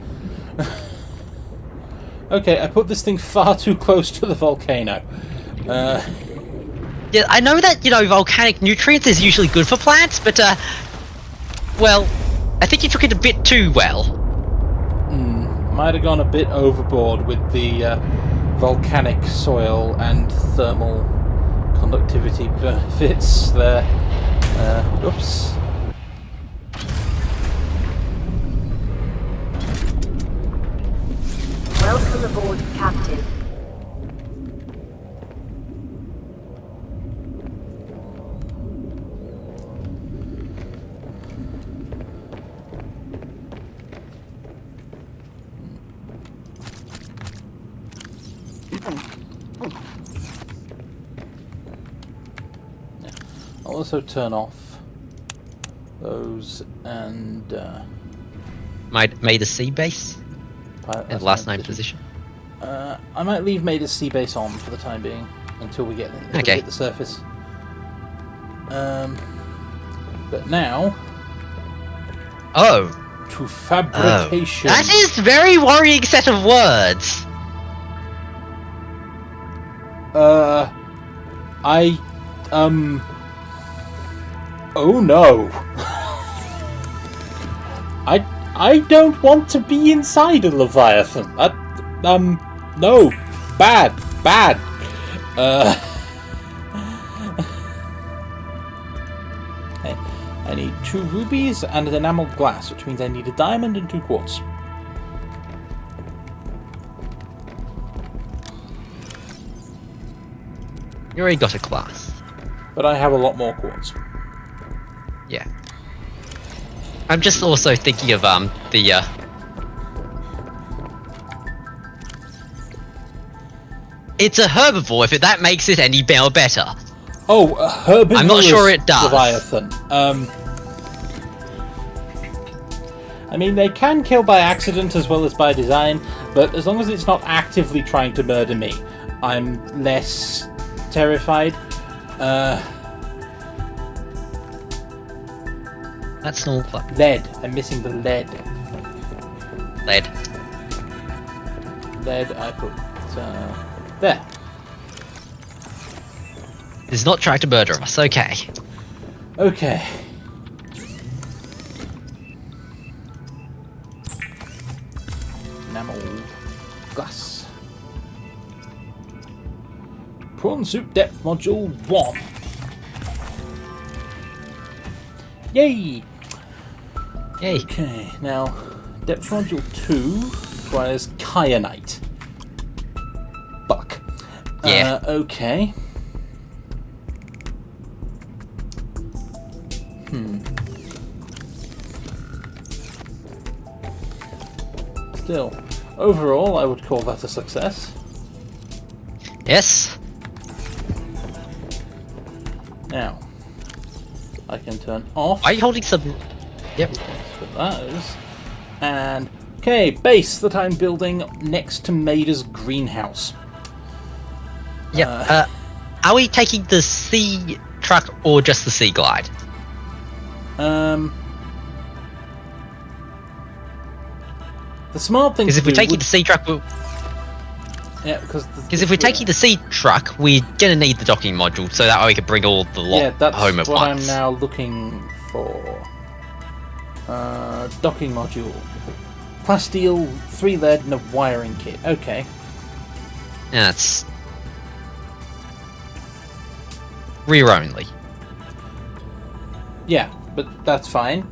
Okay, I put this thing far too close to the volcano.
Yeah, I know that, volcanic nutrients is usually good for plants, but, well, I think you took it a bit too well.
Might have gone a bit overboard with the volcanic soil and thermal conductivity benefits there. Oops.
Welcome aboard, Captain.
I'll also turn off those and
Made a sea base
pilot
at last name position.
I might leave Maida's sea base on for the time being until we get until we
Okay.
hit the surface. But now
Oh.
to fabrication.
That is very worrying set of words.
Oh no. I don't want to be inside a Leviathan. No. Bad. I need 2 rubies and an enameled glass, which means I need a diamond and 2 quartz.
You already got a class.
But I have a lot more quartz.
Yeah. I'm just also thinking of the It's a herbivore if that makes it any better.
Oh, a herbivorous
I'm not sure it does.
Leviathan. I mean, they can kill by accident as well as by design, but as long as it's not actively trying to murder me, I'm less terrified.
That's normal.
Lead. I'm missing the lead.
Lead.
Lead, I put there.
It's not trying to murder us. Okay.
Okay. Enamel glass. Prawn soup depth module 1. Yay!
Yay.
Okay, now depth module 2 requires kyanite. Fuck.
Yeah.
Okay. Still, overall, I would call that a success.
Yes.
Now, I can turn off.
Are you holding some? Yep.
For those. And, okay, base that I'm building next to Maida's greenhouse.
Yep. Are we taking the sea truck or just the sea glide?
The smart thing
Because
to
if we're
do
taking
would-
the sea truck,
yeah, because
if we're taking the sea truck, we're gonna need the docking module so that way we can bring all the lot
yeah, that's
home at
what
once.
I'm now looking for. Docking module, plasteel, 3 lead, and a wiring kit. Okay.
That's rear only.
Yeah, but that's fine.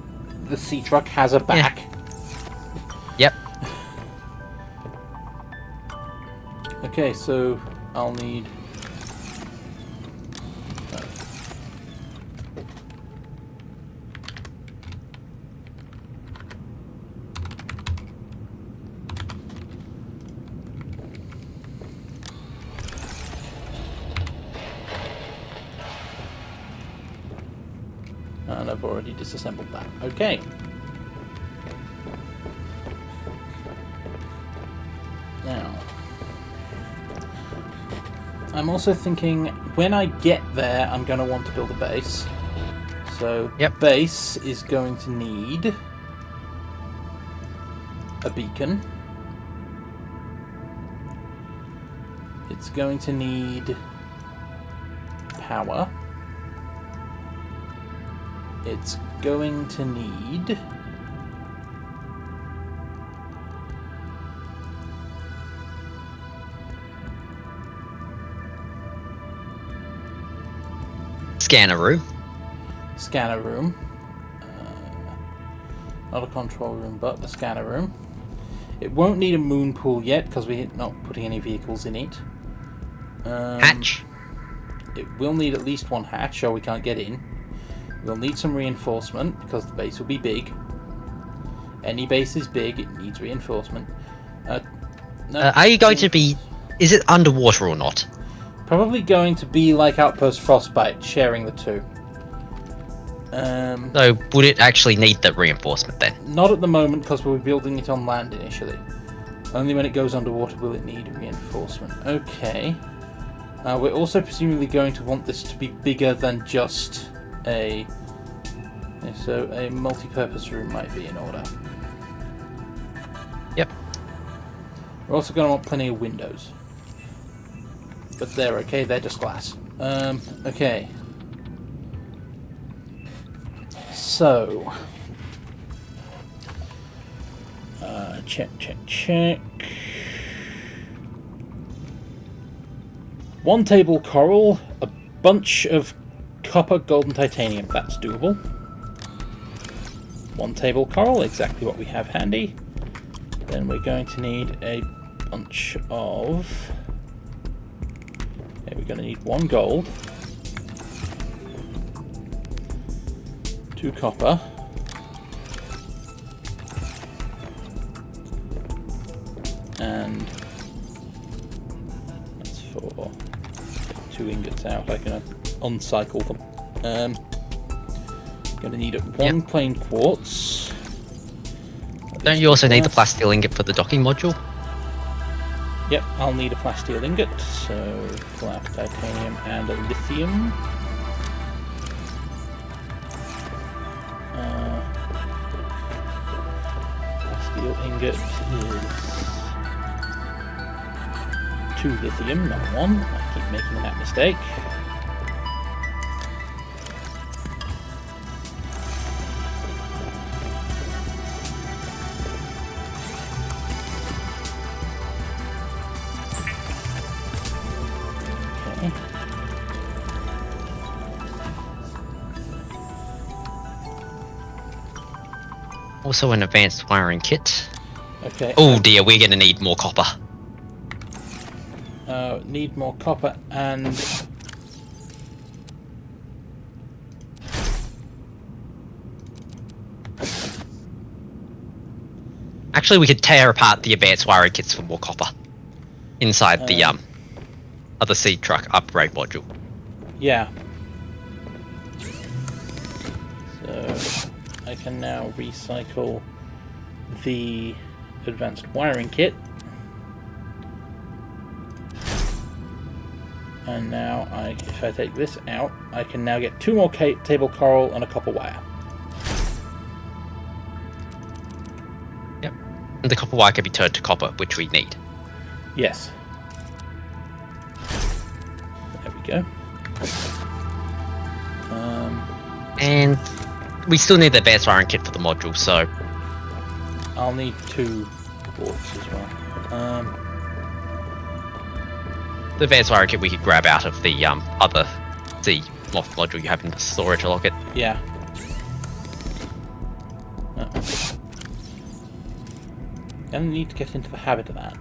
The sea truck has a back.
Yep.
Okay, so I'll need I've already disassembled that. Okay. Now, I'm also thinking when I get there, I'm going to want to build a base. So, base is going to need a beacon. It's going to need power. It's going to need
scanner room.
Scanner room. Not a control room, but a scanner room. It won't need a moon pool yet because we're not putting any vehicles in it.
Hatch.
It will need at least one hatch, or we can't get in. We'll need some reinforcement because the base will be big. Any base is big; it needs reinforcement. No,
Are you going to be? Is it underwater or not?
Probably going to be like Outpost Frostbite, sharing the two.
So would it actually need the reinforcement then?
Not at the moment because we're building it on land initially. Only when it goes underwater will it need reinforcement. Okay. We're also presumably going to want this to be bigger than just a... So a multi-purpose room might be in order.
Yep.
We're also going to want plenty of windows. But they're okay, they're just glass. Okay. So... check. 1 table coral, a bunch of copper, gold and titanium. That's doable. 1 table coral, exactly what we have handy. Then we're going to need a bunch of... Okay, we're going to need 1 gold. 2 copper. And that's for 2 ingots out. I can uncycle them. Going to need 1 plain quartz.
Don't you also need the plasteel ingot for the docking module?
Yep, I'll need a plasteel ingot. So glass, titanium, and a lithium. Plasteel ingot is 2 lithium, not 1. I keep making that mistake. Okay.
Also an advanced wiring kit.
Okay.
Oh dear, we're going to need more copper.
Need more copper and...
Actually, we could tear apart the advanced wiring kits for more copper inside the other seed truck upgrade module.
Yeah. So I can now recycle the advanced wiring kit. And now, if I take this out, I can now get 2 more table coral and a copper wire.
Yep. And the copper wire can be turned to copper, which we need.
Yes. There we go.
And we still need the advanced wiring kit for the module, so...
I'll need 2 quartz as well.
The advanced wiring kit we could grab out of the other moth module you have in the storage locket.
Yeah. Gonna need to get into the habit of that.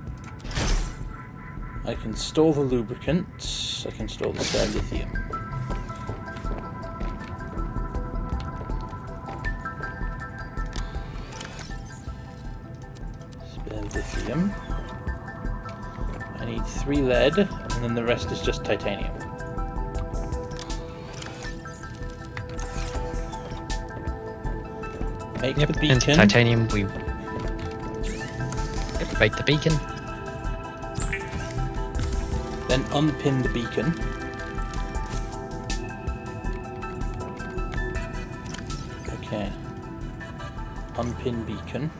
I can store the lubricant. I can store the spare lithium. Spare lithium. I need 3 lead, and then the rest is just titanium. Make
Yep,
the
and
beacon.
titanium, we... Yep, make the beacon.
Then unpin the beacon. Okay. Unpin beacon.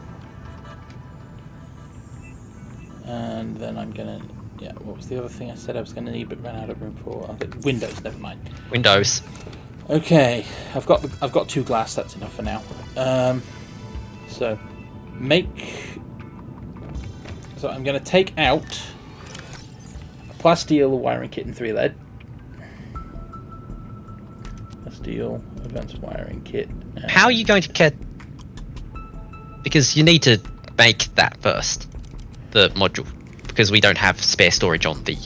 And then I'm gonna... Yeah, what was the other thing I said I was gonna need but ran out of room for? I think windows, never mind.
Windows.
Okay, I've got 2 glass, that's enough for now. So I'm gonna take out a plasteel, a wiring kit, and 3 lead. Plasteel, advanced wiring kit.
How are you going to get... Because you need to make that first. The module. Because we don't have spare storage on the...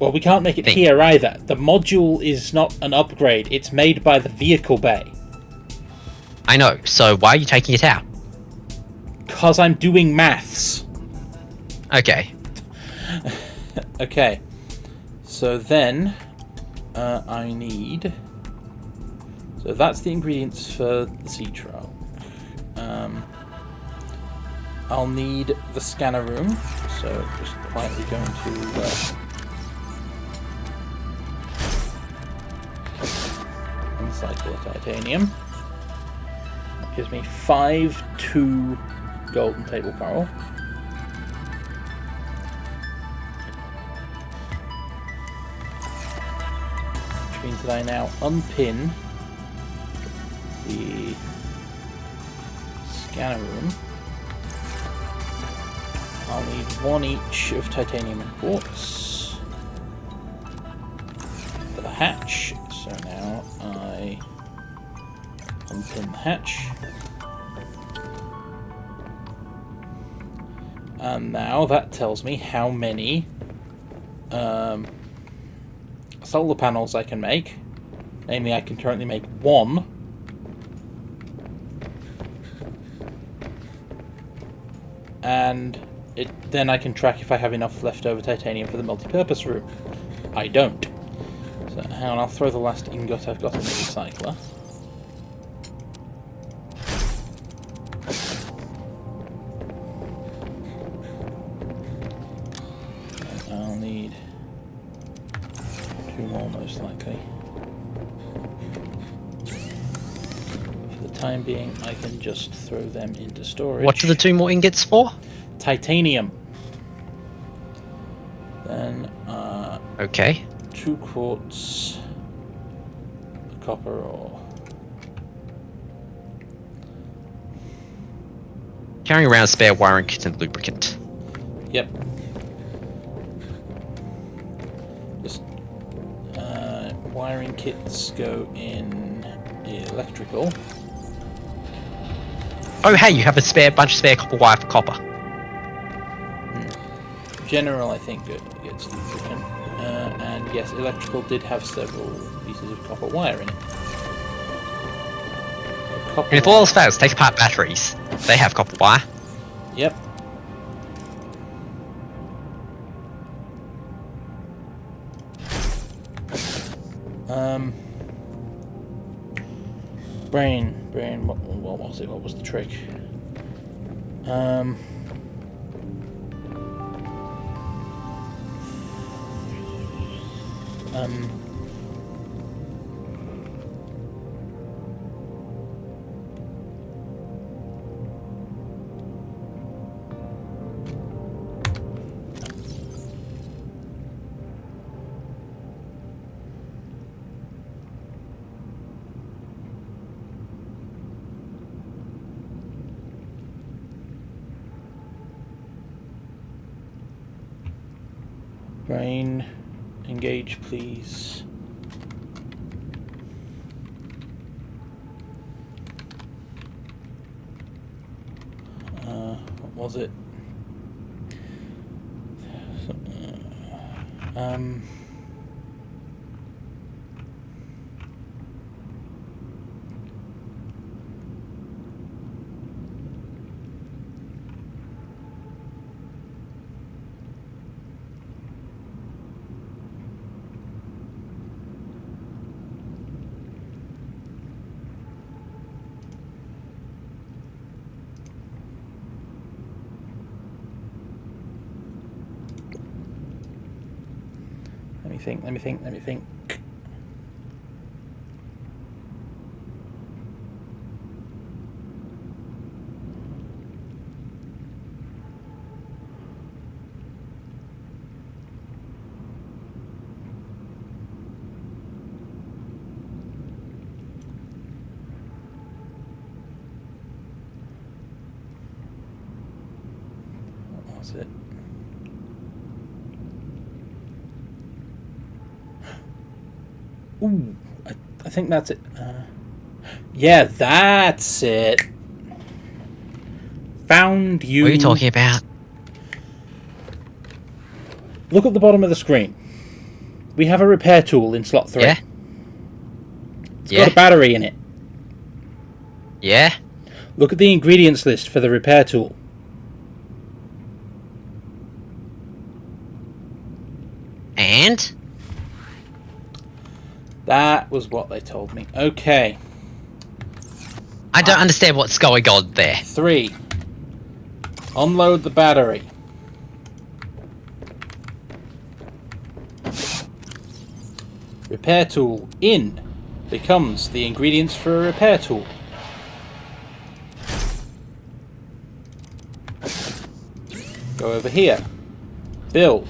Well, we can't make it
thing.
here either. The module is not an upgrade. It's made by the vehicle bay.
I know, so why are you taking it out?
Because I'm doing maths.
Okay.
Okay. So then, I need... So that's the ingredients for the citro. I'll need the scanner room. So just quietly going to... Uncycle the titanium. That gives me 5-2 golden table coral. Which means that I now unpin the scanner room. I'll need 1 each of titanium and quartz for the hatch. So now I unpin the hatch. And now that tells me how many solar panels I can make. Namely, I can currently make 1. And then I can track if I have enough leftover titanium for the multi-purpose room. I don't. So hang on, I'll throw the last ingot I've got in the recycler. And I'll need 2 more most likely. For the time being, I can just throw them into storage.
What are the 2 more ingots for?
Titanium. Then,
Okay.
2 quartz, a copper ore.
Carrying around spare wiring kit and lubricant.
Yep. Just wiring kits go in electrical.
Oh hey, you have a bunch of spare copper wire for copper.
General, I think, gets lubricant. And yes, electrical did have several pieces of copper wire in it. Copper
And if all else fails, take apart batteries. They have copper wire.
Yep. Brain, what was it? What was the trick? Brain, engage, please. What was it? Let me think. What was it? Ooh, I think that's it. Yeah, that's it. Found you.
What are you talking about?
Look at the bottom of the screen. We have a repair tool in slot 3.
Yeah.
It's got a battery in it.
Yeah.
Look at the ingredients list for the repair tool.
And?
That was what they told me. Okay.
I don't understand what's going on there.
3. Unload the battery. Repair tool in becomes the ingredients for a repair tool. Go over here. Build.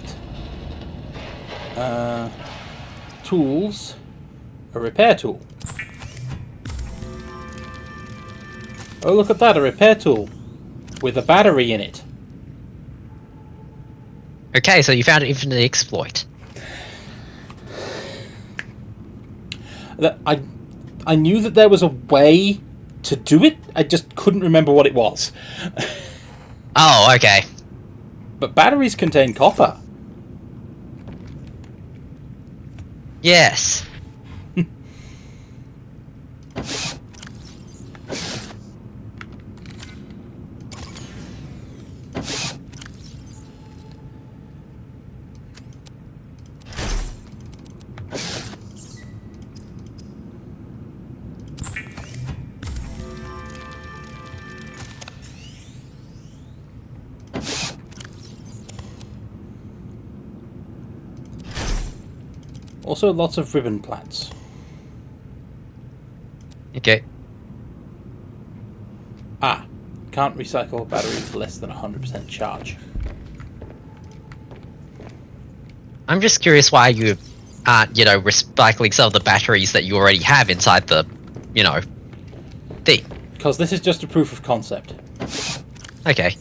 Tools. A repair tool. Oh, look at that, a repair tool with a battery in it.
Okay, so you found an infinite exploit.
I knew that there was a way to do it, I just couldn't remember what it was.
Oh, okay.
But batteries contain copper.
Yes.
Also, lots of ribbon plants.
Okay.
Ah, can't recycle batteries less than 100% charge.
I'm just curious why you aren't, recycling some of the batteries that you already have inside the, thing.
Because this is just a proof of concept.
Okay.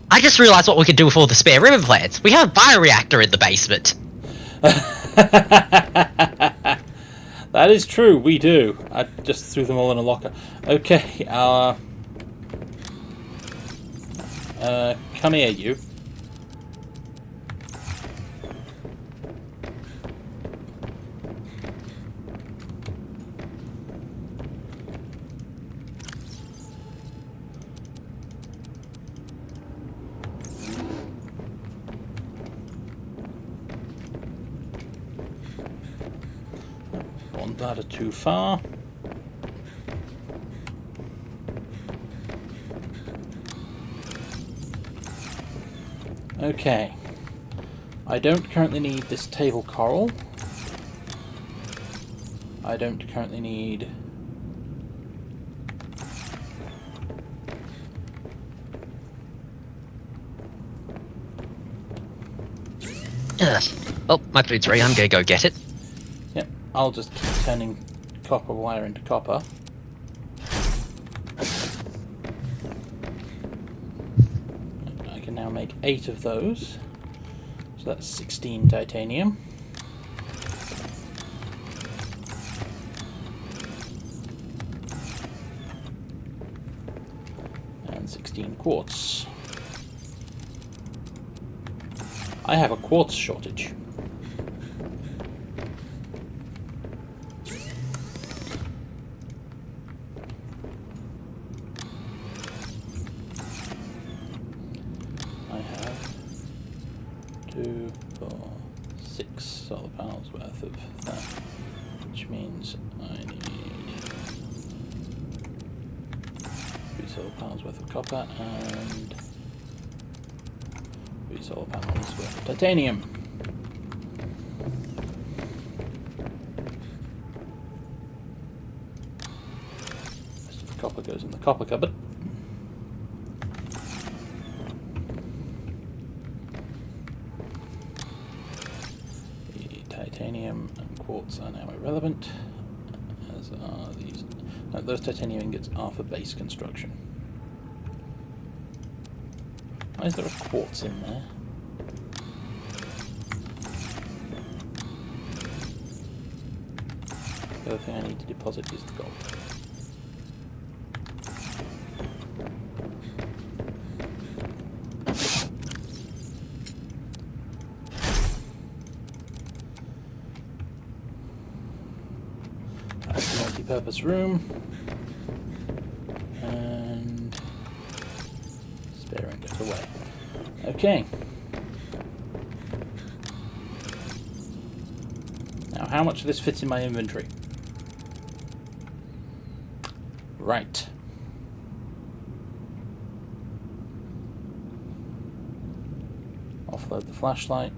I just realized what we could do with all the spare ribbon plants. We have a bioreactor in the basement.
That is true, we do. I just threw them all in a locker. Okay, come here, you. One ladder too far. Okay. I don't currently need this table coral. I don't currently need...
Oh, my food's ready. I'm gonna go get it.
Yep, I'll just keep turning copper wire into copper. I can now make 8 of those. So that's 16 titanium. And 16 quartz. I have a quartz shortage. I have 2, 4, 6 solar panels worth of that, which means I need solar panels worth of copper and 3 solar panels worth of titanium. Rest of the copper goes in the copper cupboard. The titanium and quartz are now irrelevant, as are these. No, those titanium ingots are for base construction. Why is there a quartz in there? The other thing I need to deposit is the gold. That's the multi-purpose room. And spare ingot away. Okay. Now, how much of this fits in my inventory? Right. Offload the flashlight.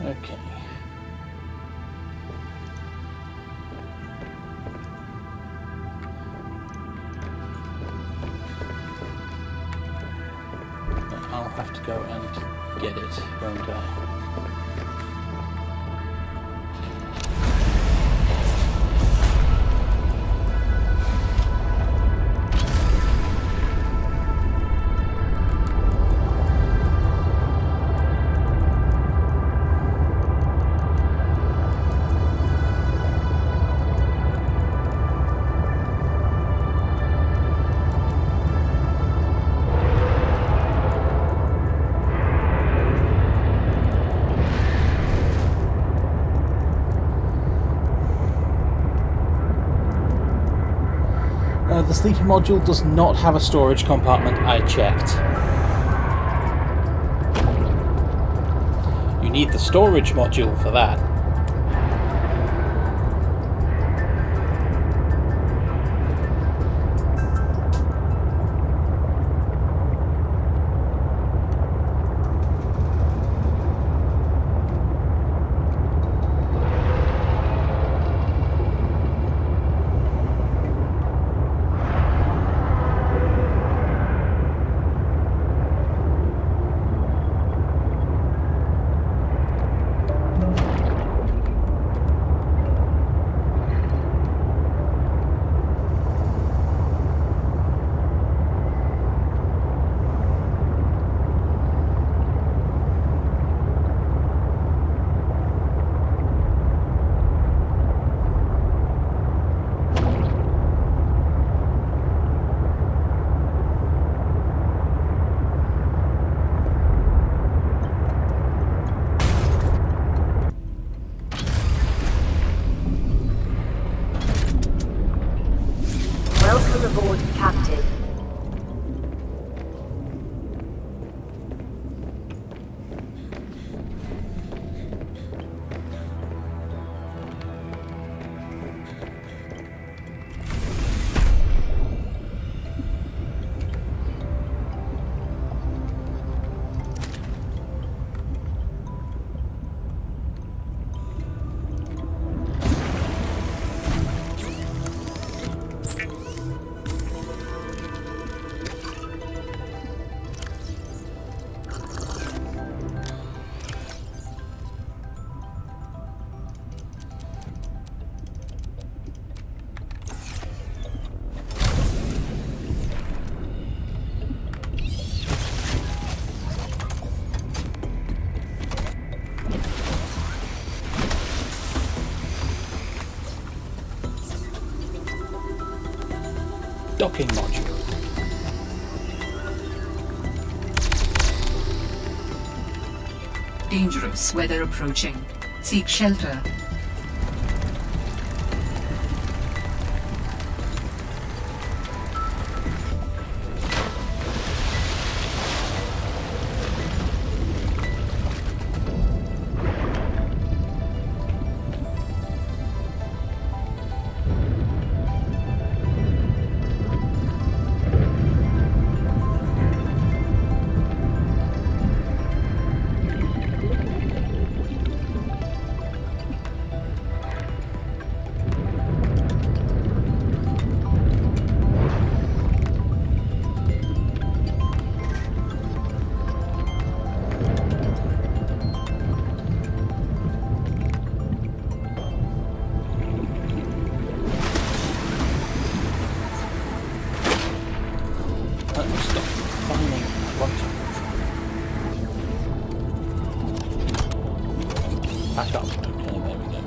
Okay. I'll have to go and get it, won't I? The sleeper module does not have a storage compartment, I checked. You need the storage module for that. docking module.
Dangerous weather approaching. Seek shelter.
Stop finding what. Back up. Okay, there we go.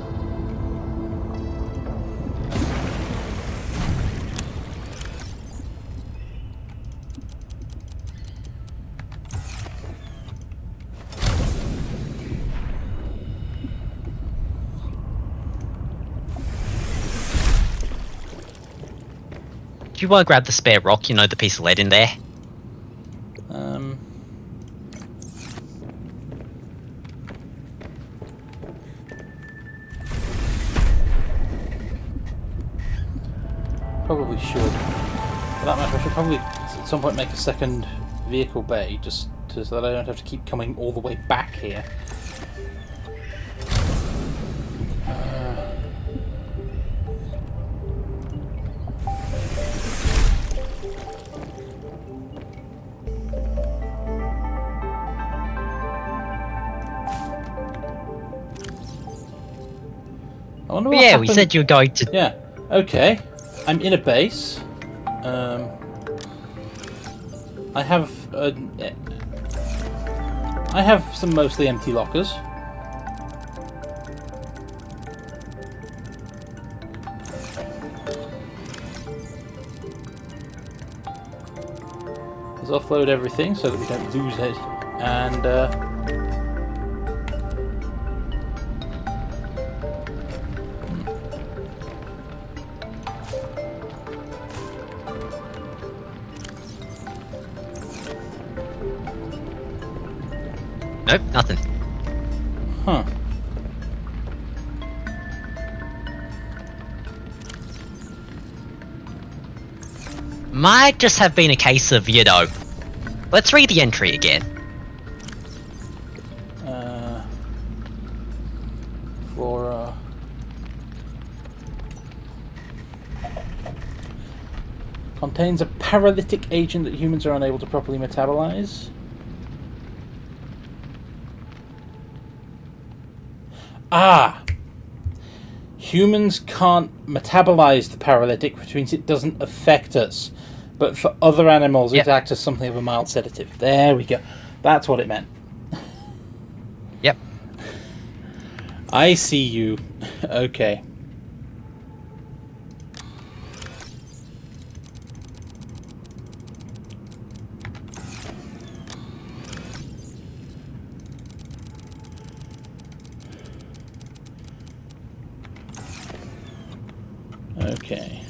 Do you want to grab the spare rock? You know, the piece of lead in there.
Probably should. For that matter, I should probably at some point make a second vehicle bay, just so that I don't have to keep coming all the way back here. I wonder what
Yeah,
happened.
we said you were going to.
Yeah. Okay. I'm in a base. I have some mostly empty lockers. Let's offload everything so that we don't lose it. And
Nope, nothing.
huh.
Might just have been a case of, you know. Let's read the entry again.
Flora. Contains a paralytic agent that humans are unable to properly metabolize. Ah! Humans can't metabolize the paralytic, which means it doesn't affect us. But for other animals,
Yep.
it acts as something of a mild sedative. There we go. That's what it meant.
Yep.
I see you. Okay. Okay.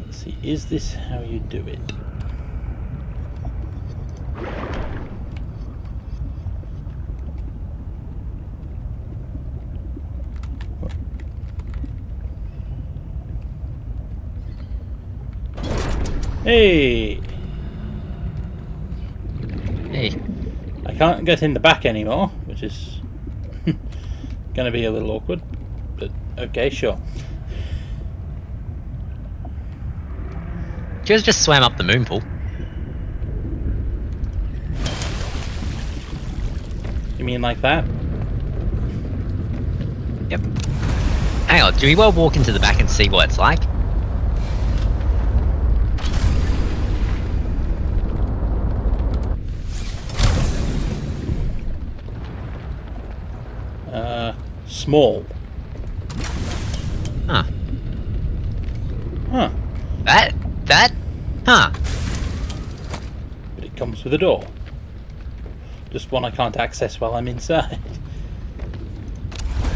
Let's see, is this how you do it? Hey!
Hey.
I can't get in the back anymore, which is gonna be a little awkward, but okay, sure.
Just swam up the moon pool.
You mean like that?
Yep. Hang on, do we well walk into the back and see what it's like?
Small.
Huh.
Huh.
Huh.
But it comes with a door. Just one I can't access while I'm inside.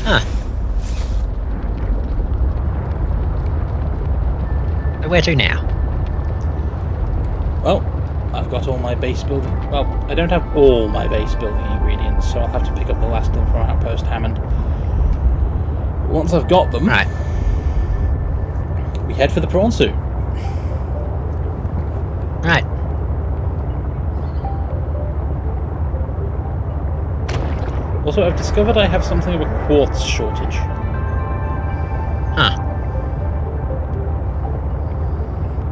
Huh. So where to now?
Well, I've got all my base building... Well, I don't have all my base building ingredients, so I'll have to pick up the last of them from Outpost Hammond. Once I've got them,
Right.
we head for the prawn suit.
Right.
Also, I've discovered I have something of a quartz shortage.
Huh.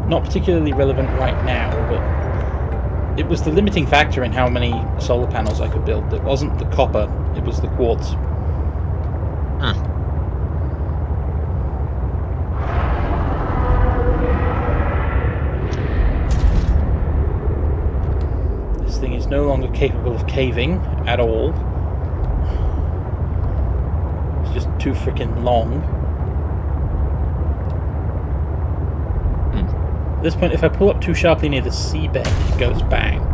Not particularly relevant right now, but it was the limiting factor in how many solar panels I could build. It wasn't the copper, it was the quartz.
Huh.
This thing is no longer capable of caving at all. It's just too freaking long. At this point, if I pull up too sharply near the seabed, it goes bang.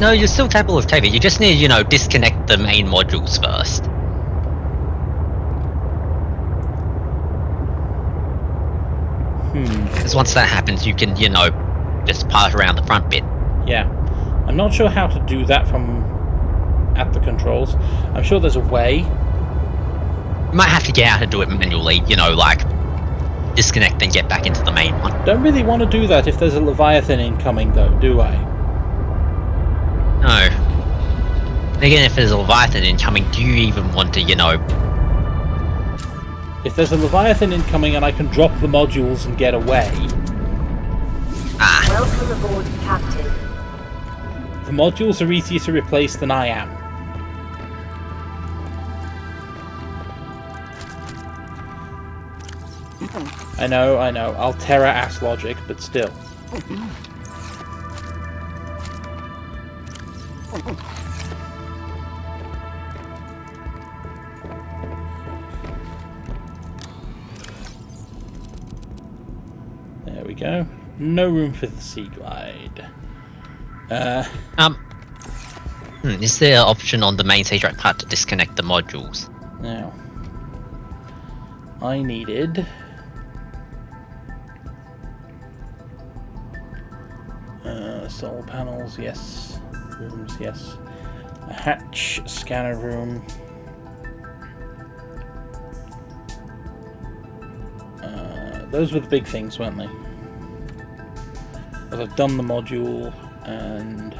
No, you're still capable of caving. You just need, you know, disconnect the main modules first. Because once that happens, you can, you know, just part around the front bit.
Yeah. I'm not sure how to do that from at the controls. I'm sure there's a way.
You might have to get out and do it manually, you know, like disconnect and get back into the main one.
Don't really want to do that if there's a Leviathan incoming, though, do I?
No. And again, if there's a Leviathan incoming, do you even want to, you know...
If there's a Leviathan incoming and I can drop the modules and get away...
Ah.
Welcome aboard, Captain.
The modules are easier to replace than I am. I know, Altera ass logic, but still. There we go. No room for the Sea Glide.
Is there an option on the main stage right part to disconnect the modules?
Now, I needed... solar panels, yes. Rooms, yes. A hatch, scanner room. Those were the big things, weren't they? But I've done the module, and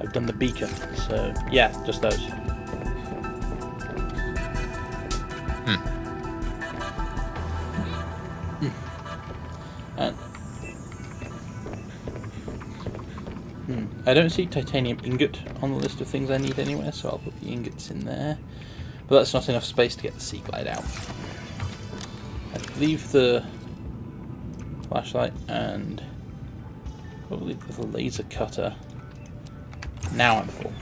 I've done the beacon, so yeah, just those. And I don't see titanium ingot on the list of things I need anywhere, so I'll put the ingots in there. But that's not enough space to get the Sea Glide out. I'd leave the flashlight and probably the laser cutter. Now I'm full.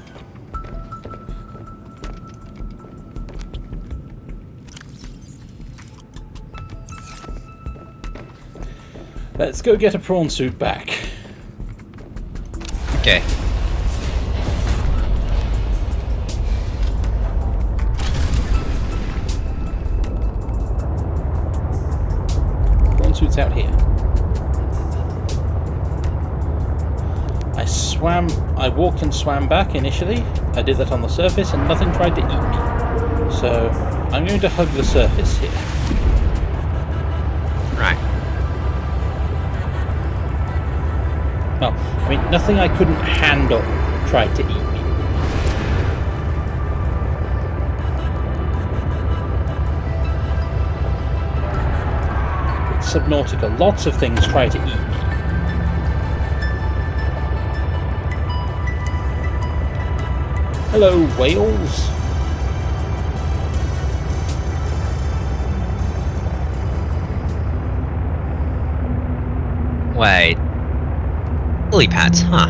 Let's go get a prawn suit back.
Okay.
Prawn suit's out here. I walked and swam back initially. I did that on the surface and nothing tried to eat me. So I'm going to hug the surface here.
Right.
Well, I mean, nothing I couldn't handle tried to eat me. It's Subnautica. Lots of things try to eat me. Hello, whales.
Wait. Lily pads, huh?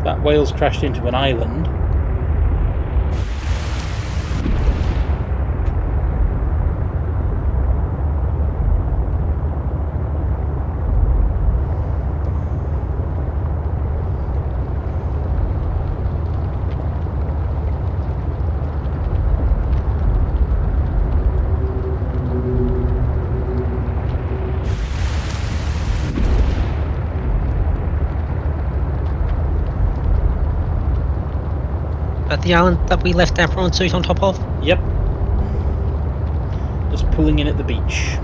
That whale's crashed into an island.
But the island that we left our prawn suit on top of?
Yep. Just pulling in at the beach.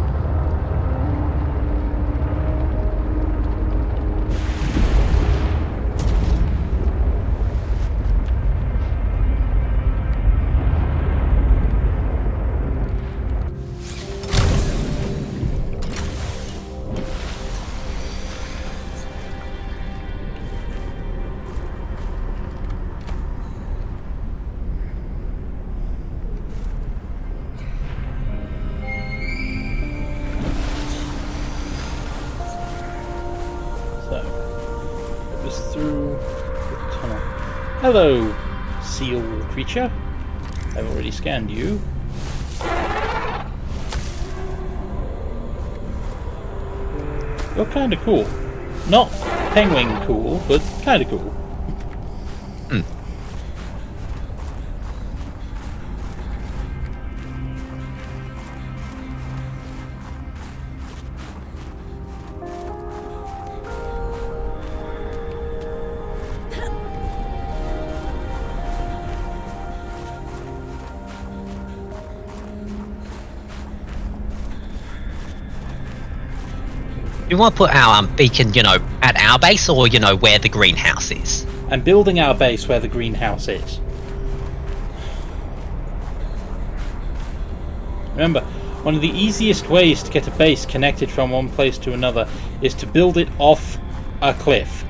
Hello, seal creature. I've already scanned you. You're kinda cool. Not penguin cool, but kinda cool.
You want to put our beacon, at our base, or where the greenhouse is?
I'm building our base where the greenhouse is. Remember, one of the easiest ways to get a base connected from one place to another is to build it off a cliff.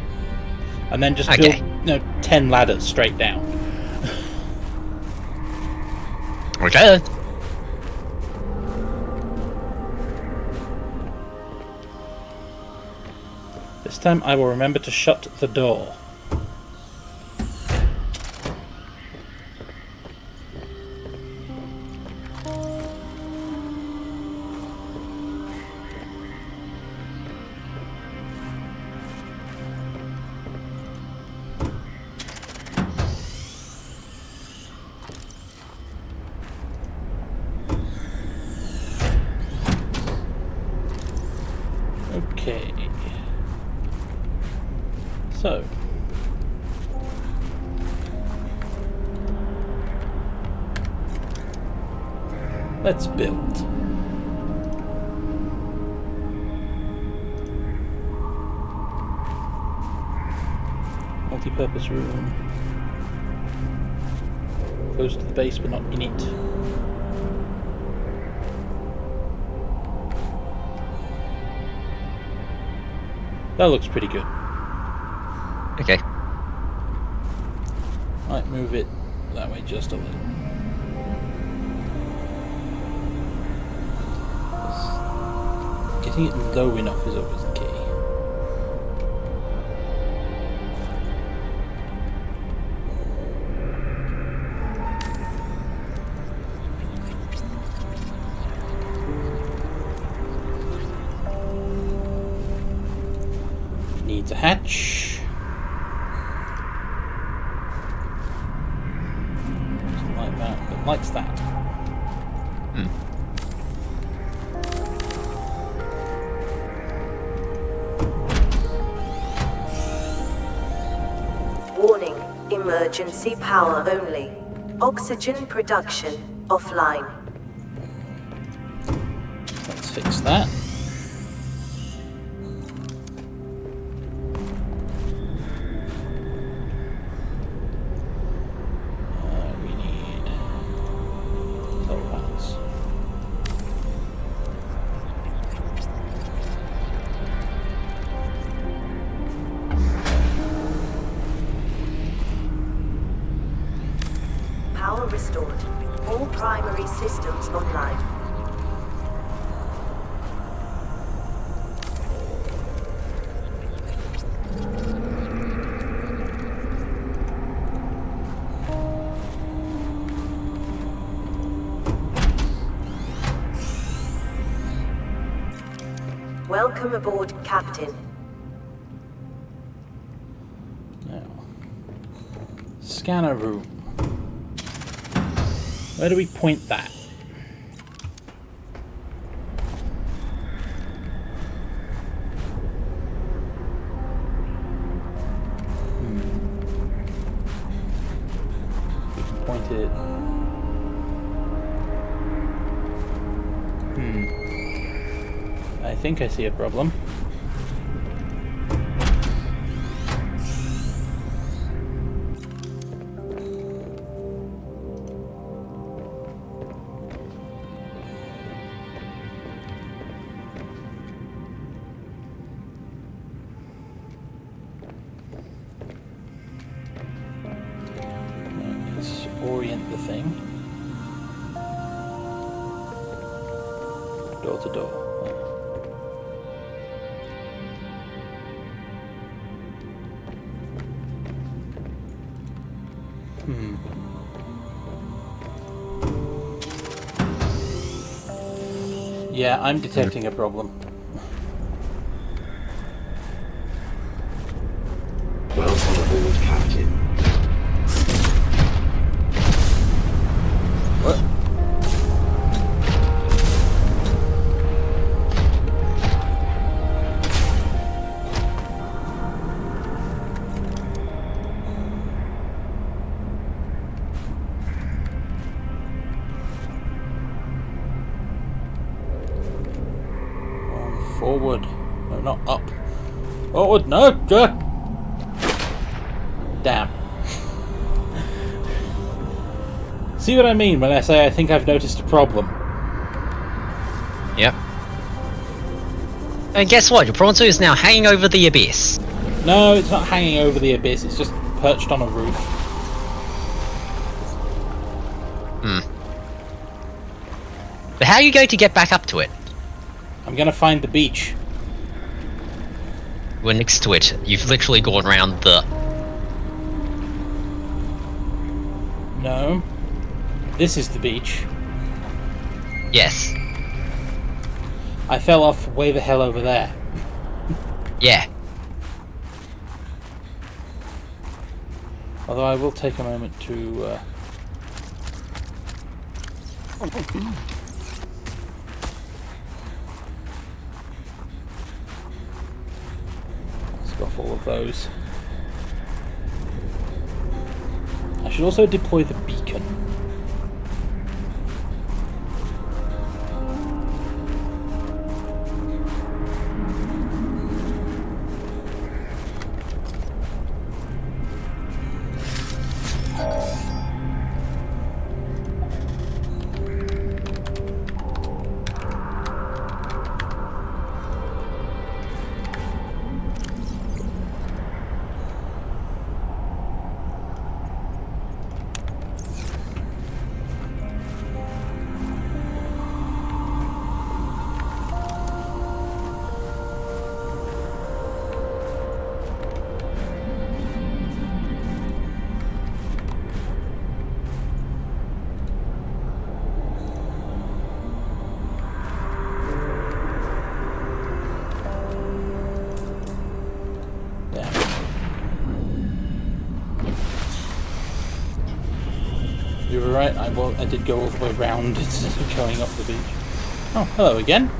And then just build 10 ladders straight down.
Okay.
This time I will remember to shut the door. Okay. So, let's build. Multi-purpose room. Close to the base but not in it. That looks pretty good.
Okay.
Might move it that way just a little. Getting it low enough is always the key. Needs a hatch. Something like that, but likes that.
Warning, emergency power only. Oxygen production offline.
Let's fix that. We need solar panels.
Welcome aboard, Captain.
Now, scanner room. Where do we point that? We can point it. I think I see a problem. Let's orient the thing. Door to door. Yeah, I'm detecting a problem.
Welcome aboard, Captain.
What? Forward. No, not up. Forward, no! Damn. See what I mean when I say I think I've noticed a problem?
Yep. And guess what? Your Pronto is now hanging over the abyss.
No, it's not hanging over the abyss, it's just perched on a roof.
But how are you going to get back up to it?
I'm gonna find the beach.
We're next to it. You've literally gone around the...
No. This is the beach.
Yes.
I fell off way the hell over there.
Yeah.
Although I will take a moment to... off all of those. I should also deploy the beacon. You were right, I did go all the way round instead of going up the beach. Oh, hello again.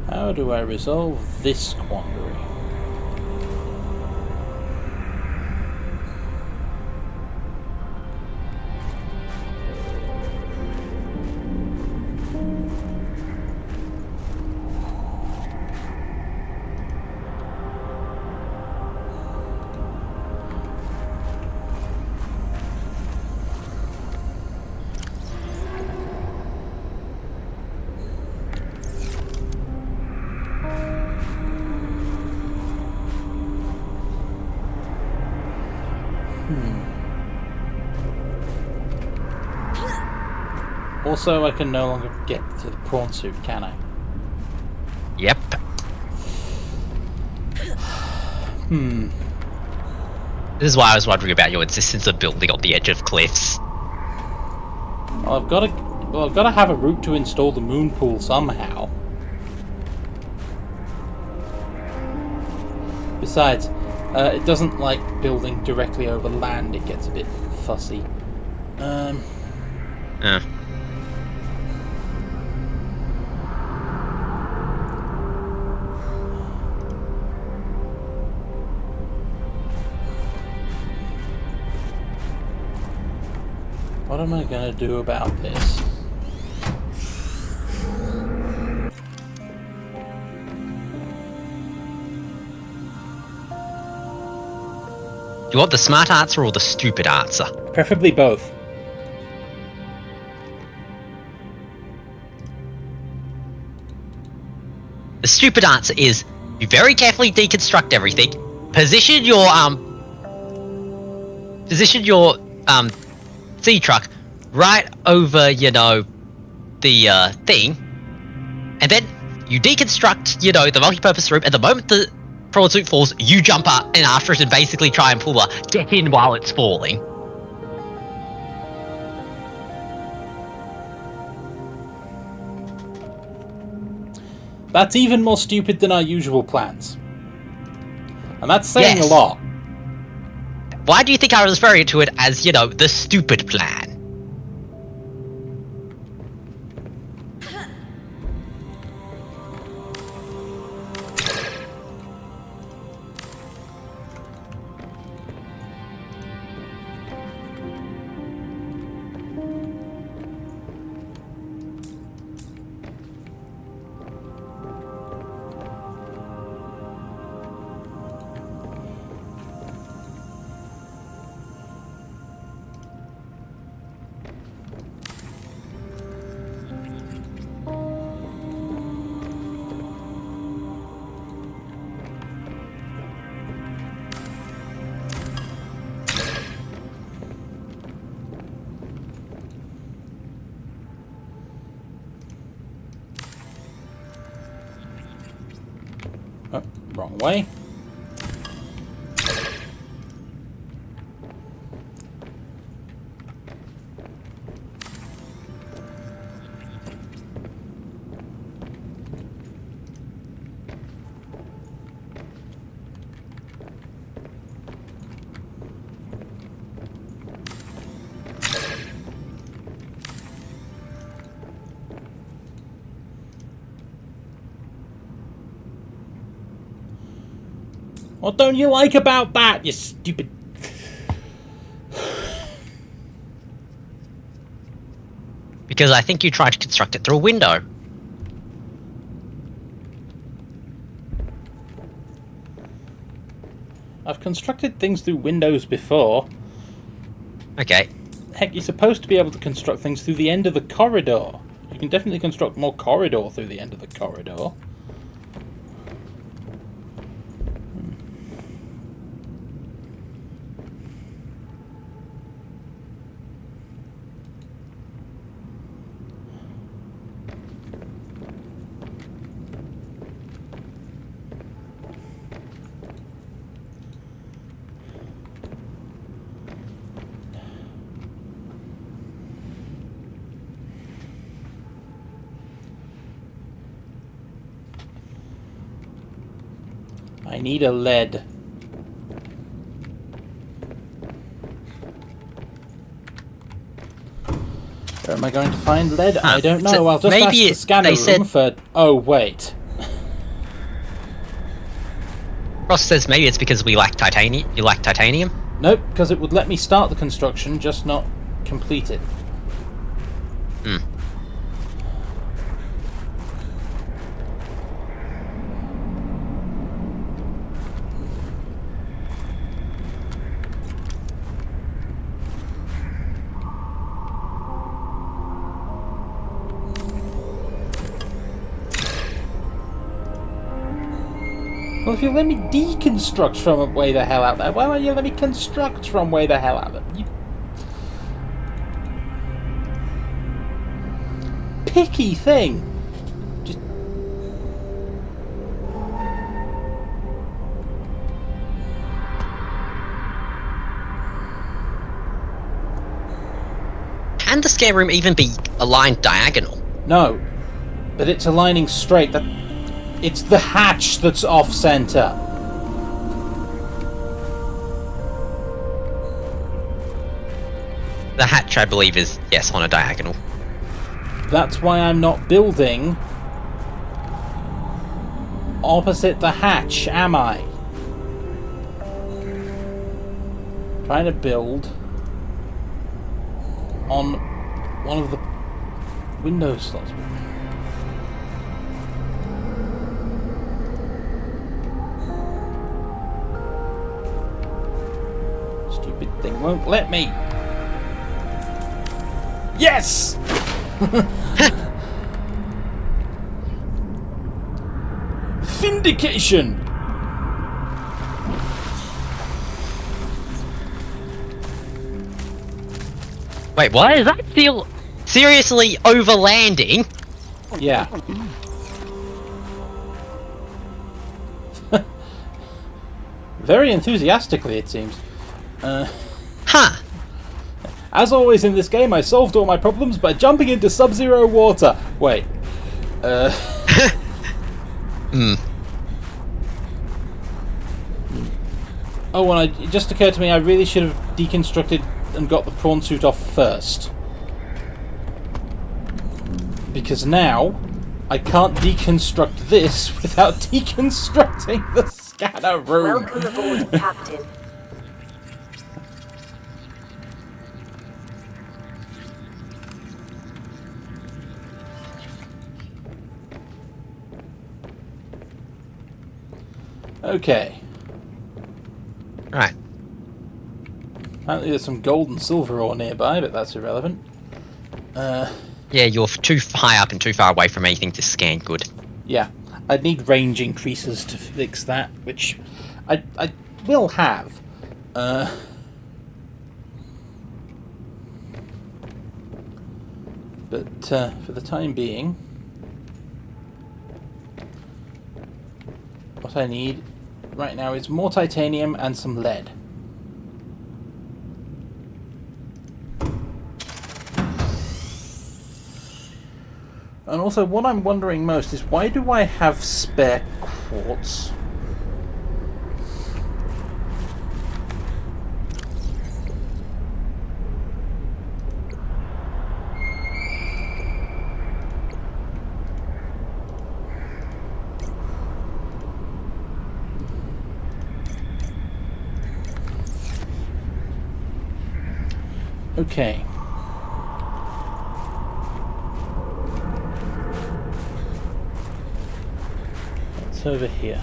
How do I resolve this quandary? Also, I can no longer get to the prawn suit, can I?
Yep. This is why I was wondering about your insistence of building on the edge of cliffs.
Well, I've got to have a route to install the moon pool somehow. Besides, it doesn't like building directly over land. It gets a bit fussy. What am I gonna do about this?
Do you want the smart answer or the stupid answer?
Preferably both.
The stupid answer is you very carefully deconstruct everything, position your sea truck right over, you know, the thing, and then you deconstruct, you know, the multi-purpose room, and the moment the prawn suit falls, you jump up and after it and basically try and pull a get in while it's falling.
That's even more stupid than our usual plans. And that's saying
Yes.
a lot.
Why do you think I was referring to it as, you know, the stupid plan?
Oh, wrong way. What don't you like about that, you stupid...
Because I think you tried to construct it through a window.
I've constructed things through windows before.
Okay.
Heck, you're supposed to be able to construct things through the end of the corridor. You can definitely construct more corridor through the end of the corridor. I need a lead. Where am I going to find lead? I don't know.
So
I'll just ask
maybe
the scanner
they said-
room for... Oh, wait.
Ross says maybe it's because we lack titanium. You lack titanium?
Nope, because it would let me start the construction, just not complete it.
Hmm.
Well, if you let me deconstruct from way the hell out there, why won't you let me construct from way the hell out there? picky thing. Just...
Can the scare room even be aligned diagonal?
No, but it's aligning straight. It's the hatch that's off-center.
The hatch, I believe, is, yes, on a diagonal.
That's why I'm not building opposite the hatch, am I? Trying to build on one of the window slots. Stupid thing won't let me. Yes! Vindication!
Wait, what? Is that still seriously overlanding?
Yeah. Very enthusiastically, it seems.
Huh.
As always in this game, I solved all my problems by jumping into sub-zero water. Wait. Oh, and it just occurred to me I really should have deconstructed and got the prawn suit off first. Because now, I can't deconstruct this without deconstructing the scanner room.
Welcome aboard, Captain.
Okay.
Right.
Apparently there's some gold and silver ore nearby, but that's irrelevant.
Yeah, you're too high up and too far away from anything to scan good.
Yeah. I'd need range increases to fix that, which I will have. But for the time being, what I need right now is more titanium and some lead. And also, what I'm wondering most is, why do I have spare quartz? Okay. What's over here?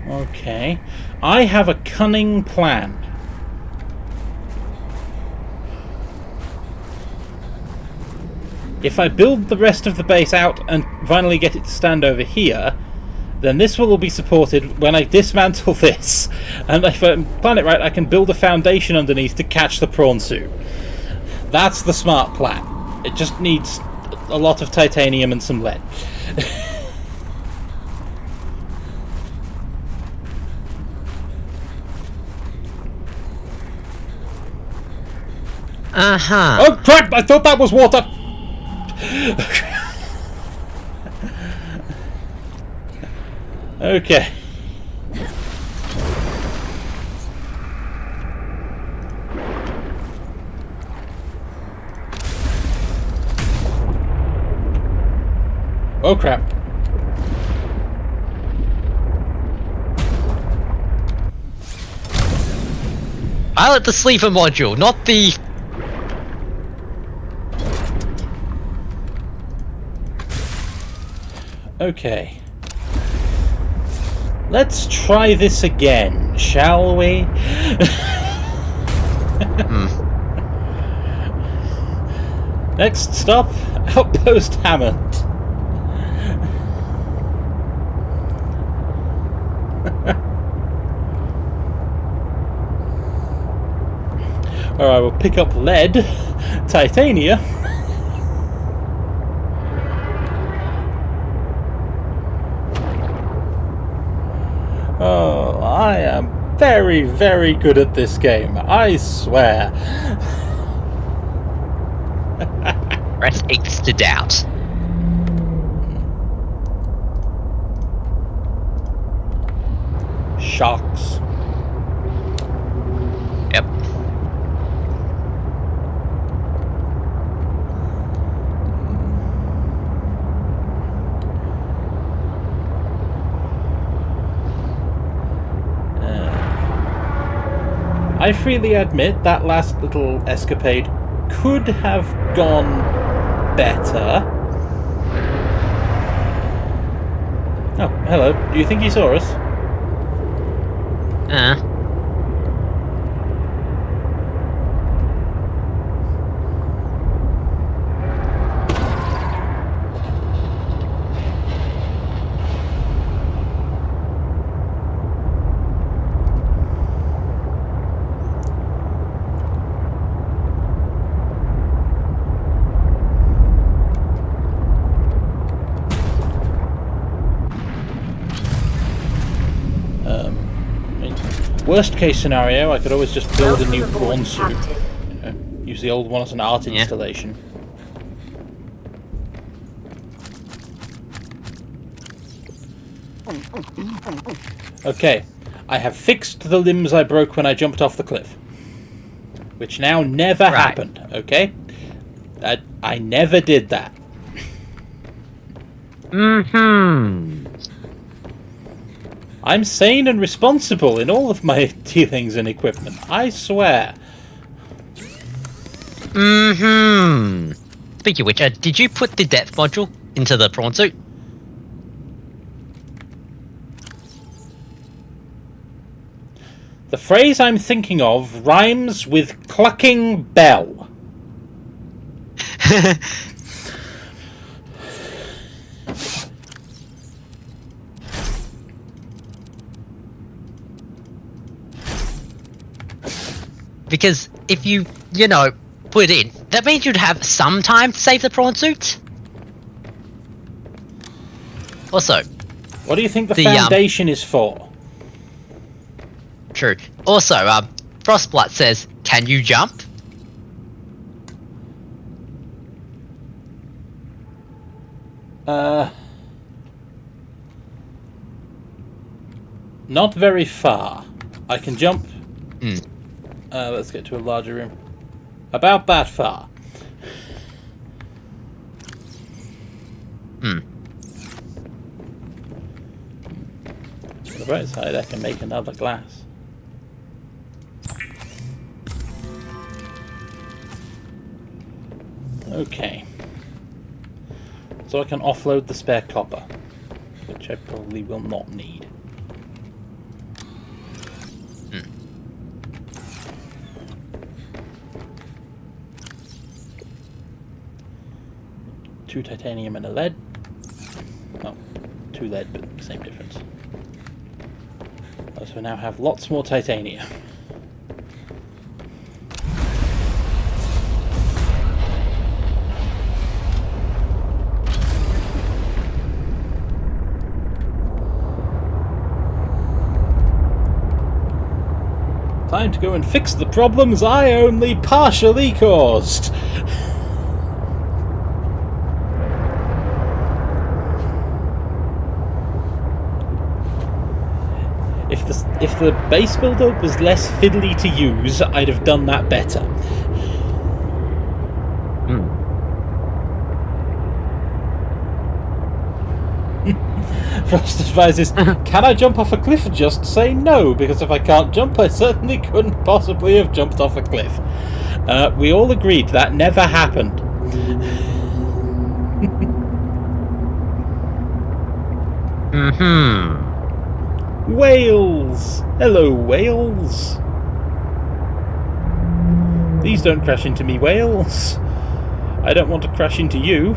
Okay. I have a cunning plan. If I build the rest of the base out and finally get it to stand over here, then this will all be supported when I dismantle this. And if I plan it right, I can build a foundation underneath to catch the prawn suit. That's the smart plan. It just needs a lot of titanium and some lead.
Uh-huh.
Oh crap! I thought that was water! Okay. Oh crap.
Pilot the sleeper module, not the...
Okay. Let's try this again, shall we? Next stop, Outpost Hammond. Or I will pick up lead, titania. Oh, I am very, very good at this game, I swear.
Press X to doubt.
Sharks.
Yep.
I freely admit that last little escapade could have gone better. Oh, hello. Do you think he saw us? Worst case scenario, I could always just build a new prawn suit. You know, use the old one as an art installation. Okay, I have fixed the limbs I broke when I jumped off the cliff. Which now never happened, okay? I never did that. I'm sane and responsible in all of my dealings and equipment, I swear.
Speaking of which, did you put the depth module into the prawn suit?
The phrase I'm thinking of rhymes with clucking bell.
Because if you know, put it in, that means you'd have some time to save the prawn suit. Also,
what do you think the foundation is for?
True. Also, Frostblight says, "Can you jump?"
Not very far. I can jump. Let's get to a larger room. About that far. On the bright side, I can make another glass. Okay. So I can offload the spare copper, which I probably will not need. Two titanium and a lead. Oh, two lead, but same difference. So I now have lots more titanium. Time to go and fix the problems I only partially caused. If the base builder was less fiddly to use, I'd have done that better. Frost advises, can I jump off a cliff? Just say no, because if I can't jump, I certainly couldn't possibly have jumped off a cliff. We all agreed that never happened. Whales! Hello, whales! Please don't crash into me, whales. I don't want to crash into you.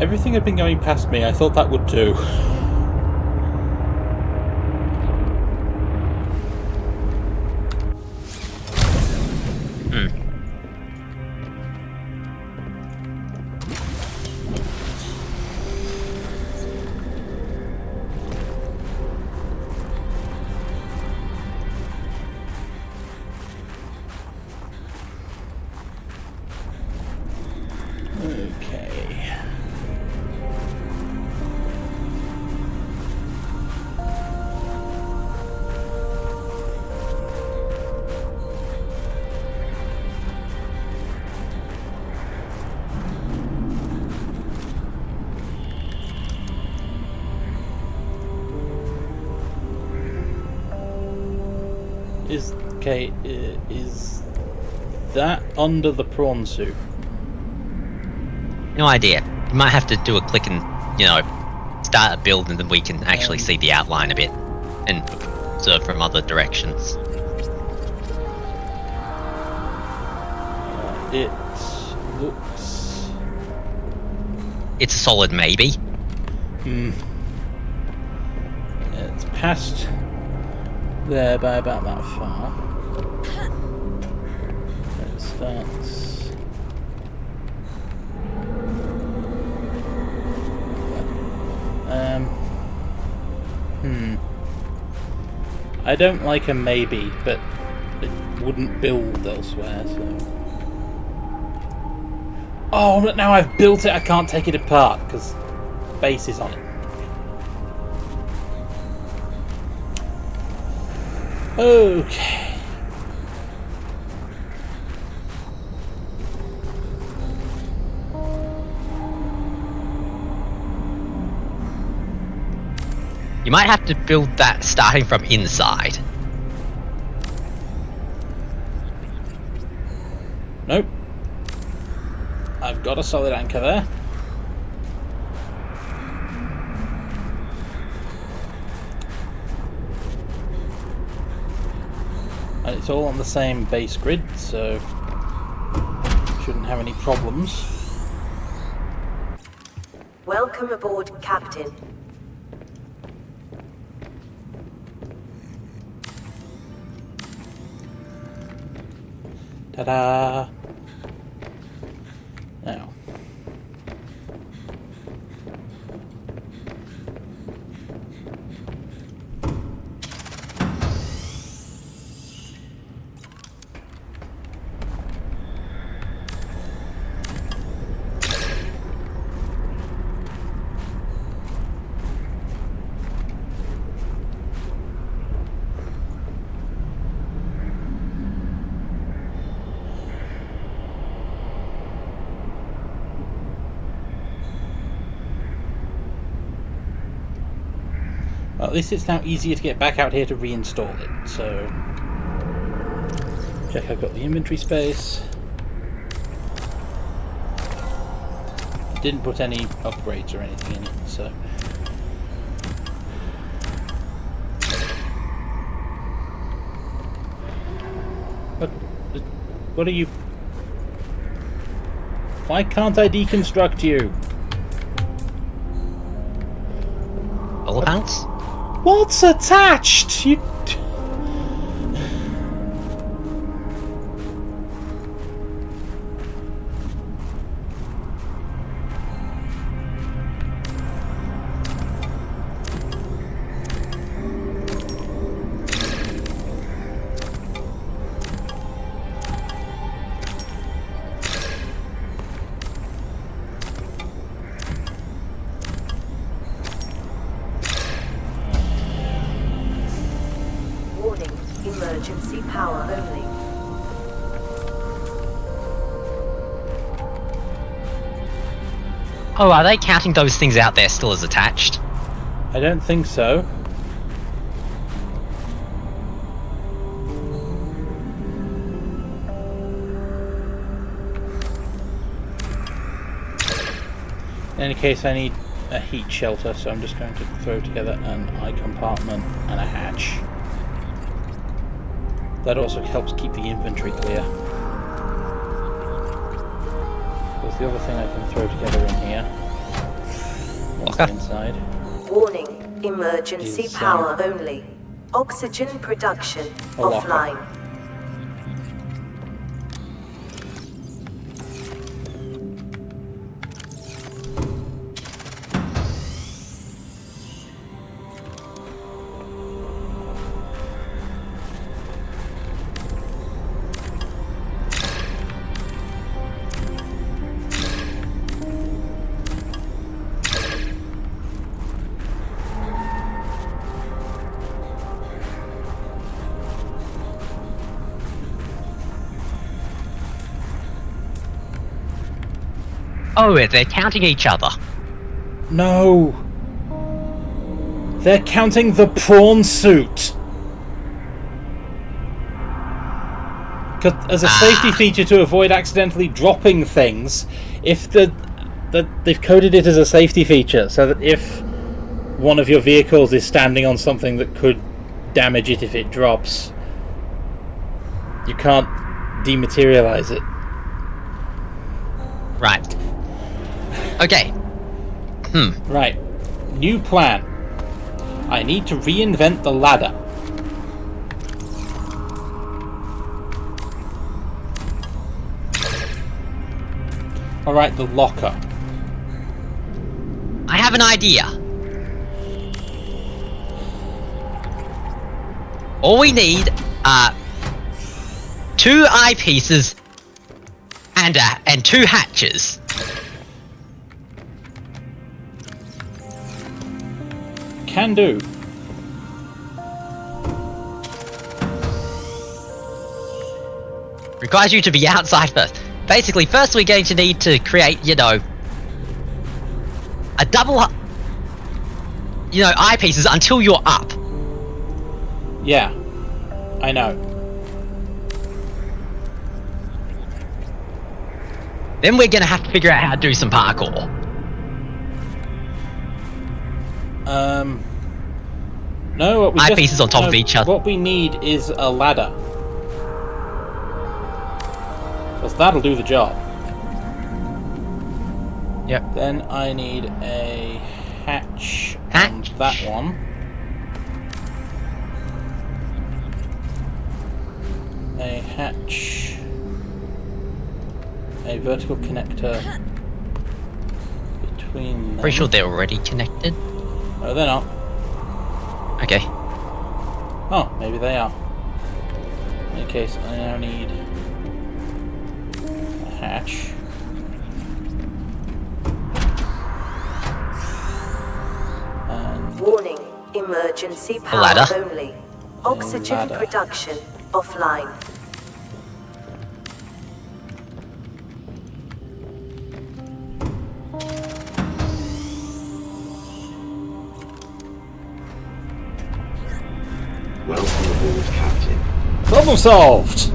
Everything had been going past me. I thought that would too. Okay. Is that under the prawn soup?
No idea. You might have to do a click and, you know, start a build, and then we can actually see the outline a bit and observe from other directions.
It looks...
It's a solid maybe.
It's past there by about that far. It starts... I don't like a maybe, but it wouldn't build elsewhere, so... Oh, but now I've built it, I can't take it apart, because base is on it. Okay.
You might have to build that starting from inside.
Nope. I've got a solid anchor there. And it's all on the same base grid, so shouldn't have any problems.
Welcome aboard, Captain.
Ta-da! Now. Well, at least it's now easier to get back out here to reinstall it, so... Check I've got the inventory space. Didn't put any upgrades or anything in it, so... What are you... Why can't I deconstruct you?
All pounds?
What's attached? You...
Emergency power only.
Oh, are they counting those things out there still as attached?
I don't think so. In any case, I need a heat shelter, so I'm just going to throw together an eye compartment and a hatch. That also helps keep the inventory clear. There's the other thing I can throw together in here.
locker.
inside.
Warning, emergency
Is,
power only. Oxygen production
a locker.
offline.
Oh, they're counting each other.
No! They're counting the prawn suit! As a safety feature to avoid accidentally dropping things, if they've coded it as a safety feature, so that if one of your vehicles is standing on something that could damage it if it drops, you can't dematerialize it.
Right. Okay.
Right. New plan. I need to reinvent the ladder. Alright, the locker.
I have an idea. All we need are 2 eyepieces and 2 hatches.
Can do.
Requires you to be outside first. Basically, first we're going to need to create, you know, a double, you know, eyepieces until you're up.
Yeah. I know.
Then we're gonna have to figure out how to do some parkour.
No, what we
Eyepieces on top of each other.
What we need is a ladder. Because that'll do the job.
Yep.
Then I need a hatch on
Hatch.
that one. A hatch. A vertical connector between them.
Pretty sure they're already connected.
No, they're not.
Okay.
Oh, maybe they are. In any case, I now need a hatch. And
Warning, emergency power
ladder.
only. Oxygen
ladder.
production offline.
Welcome aboard, Captain.
problem solved!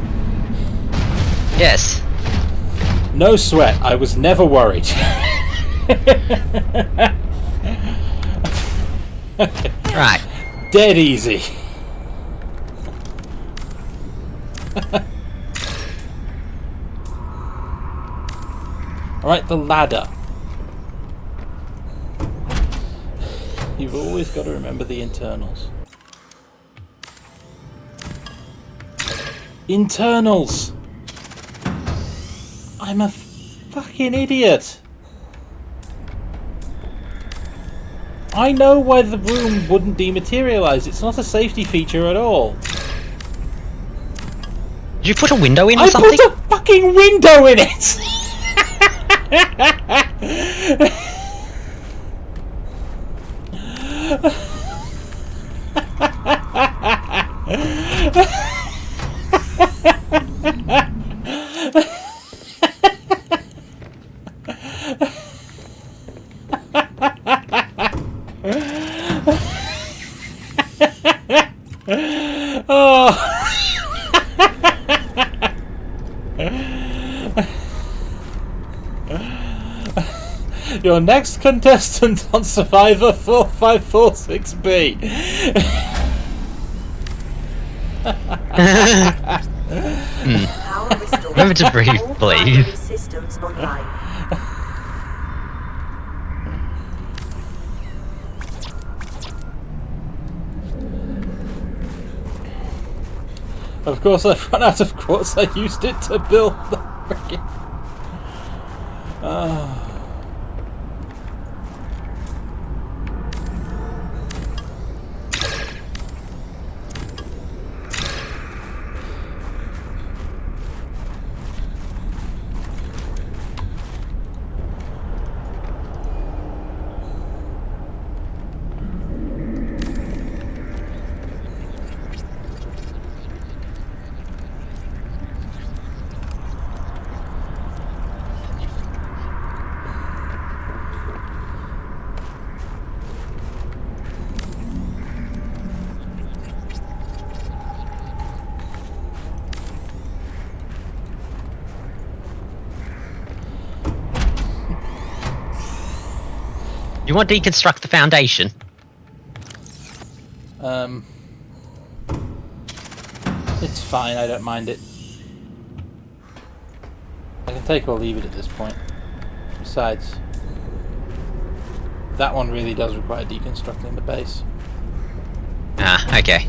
Yes.
No sweat, I was never worried.
Right.
Dead easy. Alright, the ladder. You've always got to remember the internals. Internals! I'm a fucking idiot! I know why the room wouldn't dematerialize. It's not a safety feature at all.
Did you put a window in or
I
something?
put a fucking window in it! Oh. Your next contestant on Survivor 4546B.
Power restored.
Remember to breathe,
All
please.
primary systems online.
Of course, I've run out of quartz. I used it to build the freaking.
You want to deconstruct the foundation?
It's fine. I don't mind it. I can take or leave it at this point. Besides, that one really does require deconstructing the base.
Ah, okay.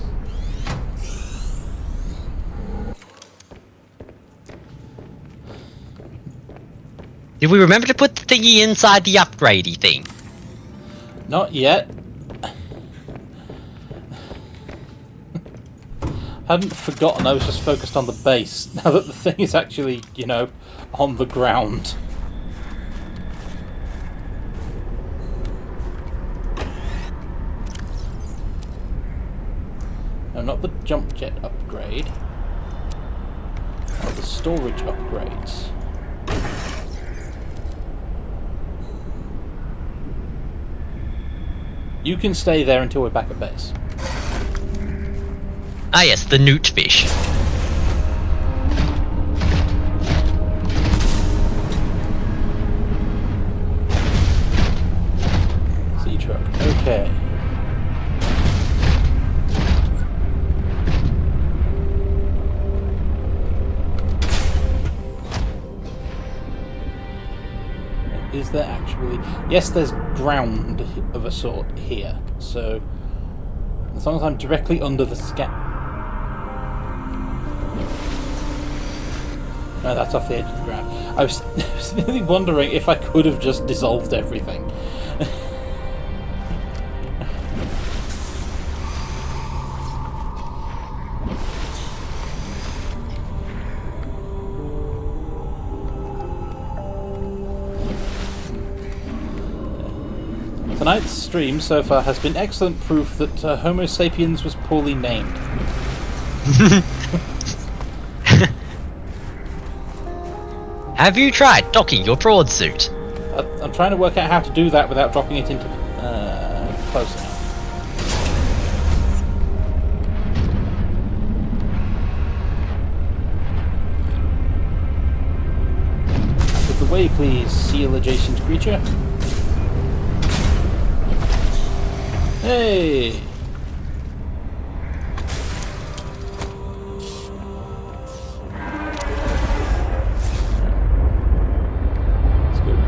Did we remember to put the thingy inside the upgradey thing?
Not yet. Hadn't forgotten, I was just focused on the base. Now that the thing is actually, you know, on the ground. No, not the jump jet upgrade. Oh, the storage upgrades. You can stay there until we're back at base.
Ah yes, the newt fish.
Sea truck, okay. Is there actually... Yes, there's ground of a sort here, so as long as I'm directly under the scan... No, that's off the edge of the ground. I was really wondering if I could have just dissolved everything. Tonight's stream so far has been excellent proof that Homo sapiens was poorly named.
Have you tried docking your prawn suit?
I'm trying to work out how to do that without dropping it into close enough. Out of the way, please, seal-adjacent creature. Hey!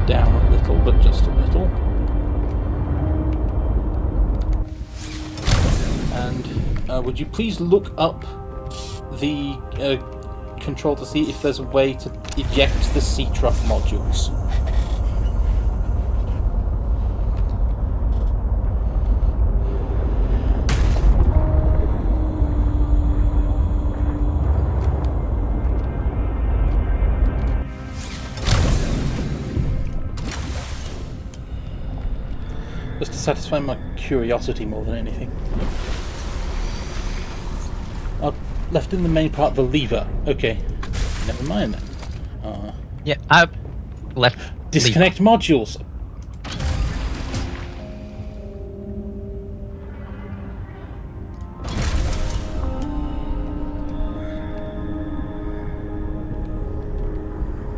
Down a little, but just a little. And would you please look up the control to see if there's a way to eject the sea truck modules? Just to satisfy my curiosity more than anything. Oh, left in the main part, the lever. Okay, never mind then.
Yeah, left.
Disconnect modules.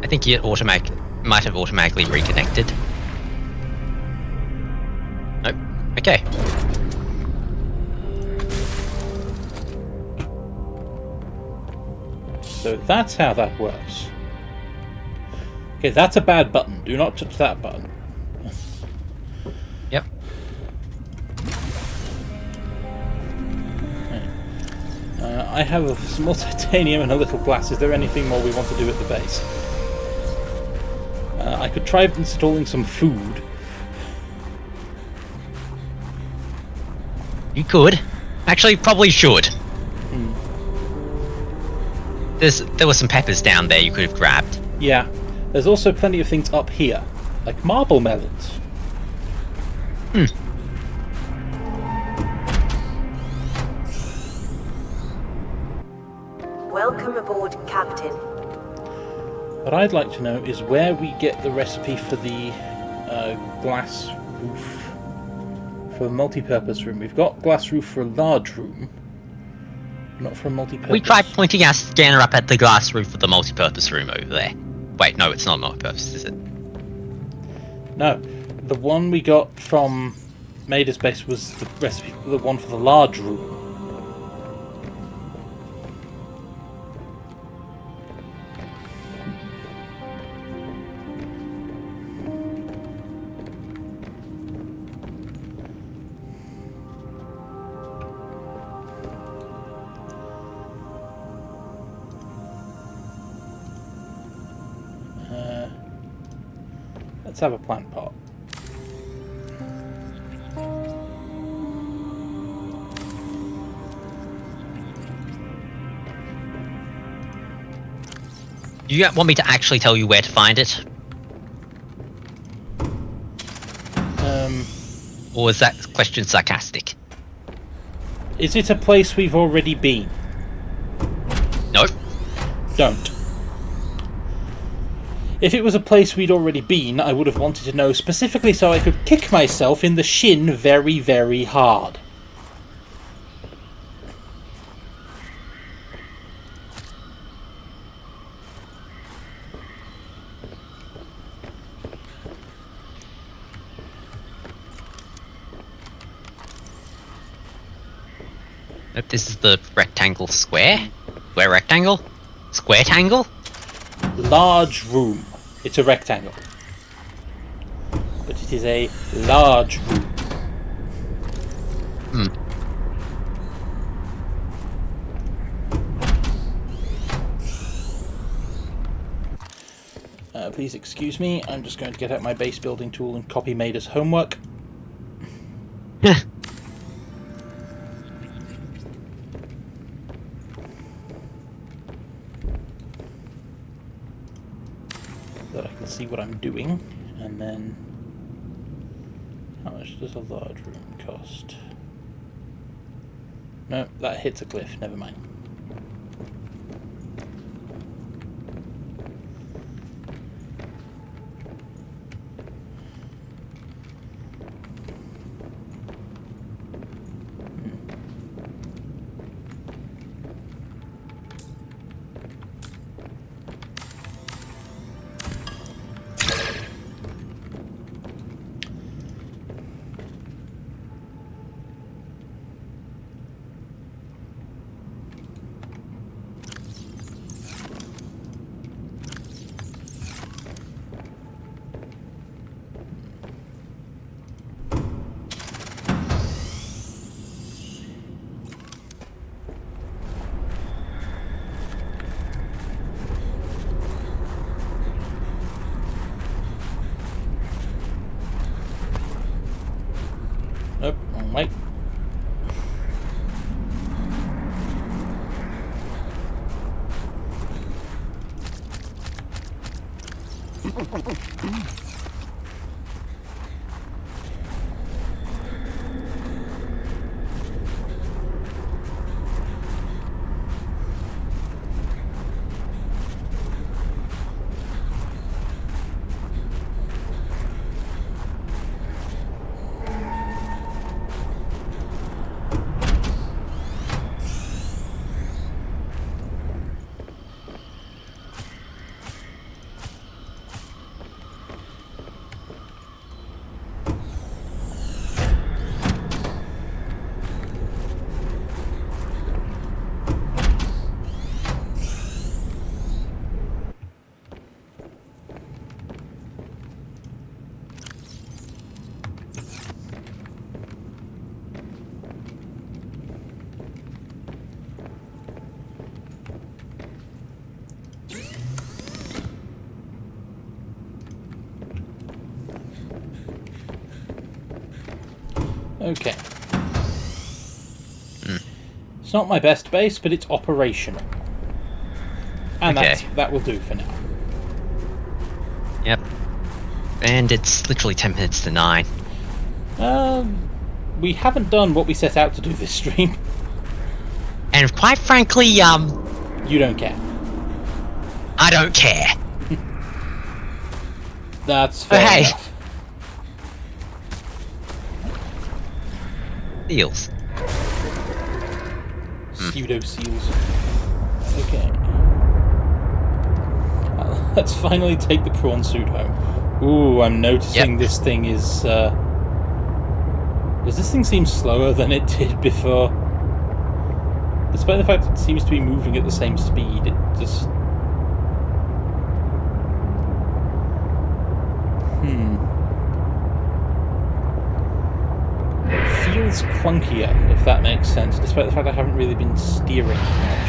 I think it might have automatically reconnected. Nope. Okay.
So that's how that works. Okay, that's a bad button. Do not touch that button.
Yep.
I have some more titanium and a little glass. Is there anything more we want to do at the base? I could try installing some food.
You could. Actually, probably should. There were some peppers down there you could have grabbed.
Yeah. There's also plenty of things up here, like marble melons.
Welcome aboard, Captain.
What I'd like to know is where we get the recipe for the glass roof for a multi-purpose room. We've got glass roof for a large room, not for a multi-purpose.
We tried pointing our scanner up at the glass roof of the multi-purpose room over there. Wait, no, it's not multi-purpose, is it?
No, the one we got from Maida's base was the recipe, the one for the large room. Let's have a plant pot.
You want me to actually tell you where to find it? Or is that question sarcastic?
Is it a place we've already been?
Nope.
Don't. If it was a place we'd already been, I would have wanted to know specifically so I could kick myself in the shin very, very hard.
Nope, this is the rectangle square? Square rectangle? Square tangle?
Large room. It's a rectangle. But it is a large room. Please excuse me, I'm just going to get out my base building tool and copy Maida's homework. That I can see what I'm doing, and then how much does a large room cost? No, that hits a cliff, never mind. Nope, wrong way. Okay. It's not my best base, but it's operational. And
Okay.
that will do for now.
Yep. And it's literally 10 minutes to 9.
We haven't done what we set out to do this stream.
And quite frankly,
You don't care.
I don't care.
That's fair
hey.
enough.
Seals.
Pseudo seals. Okay. Let's finally take the prawn suit home. Ooh, I'm noticing this thing is. Does this thing seem slower than it did before? Despite the fact it seems to be moving at the same speed, it just. Feels clunkier, if that makes sense, despite the fact I haven't really been steering much.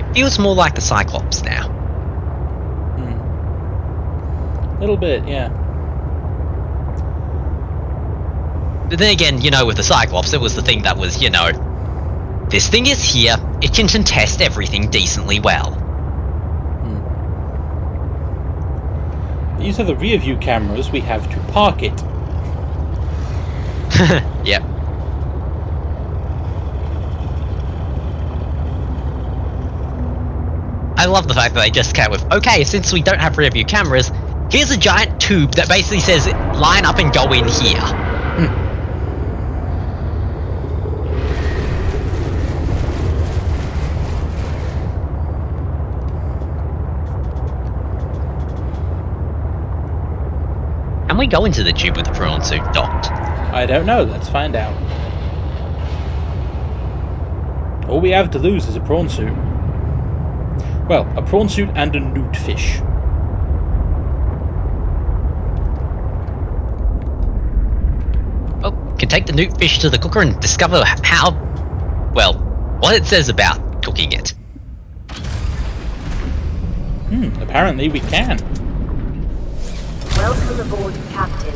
It feels more like the Cyclops now.
A little bit, yeah.
But then again, you know, with the Cyclops, it was the thing that was, you know, this thing is here, it can contest everything decently well.
These are the rear view cameras we have to park it.
Yep. I love the fact that they just came with, okay, since we don't have rear view cameras, here's a giant tube that basically says, line up and go in here. Can we go into the tube with the prawn suit docked?
I don't know, let's find out. All we have to lose is a prawn suit. Well, a prawn suit and a newt fish.
Oh, can take the newt fish to the cooker and discover how, well, what it says about cooking it.
Apparently we can.
Welcome aboard, Captain.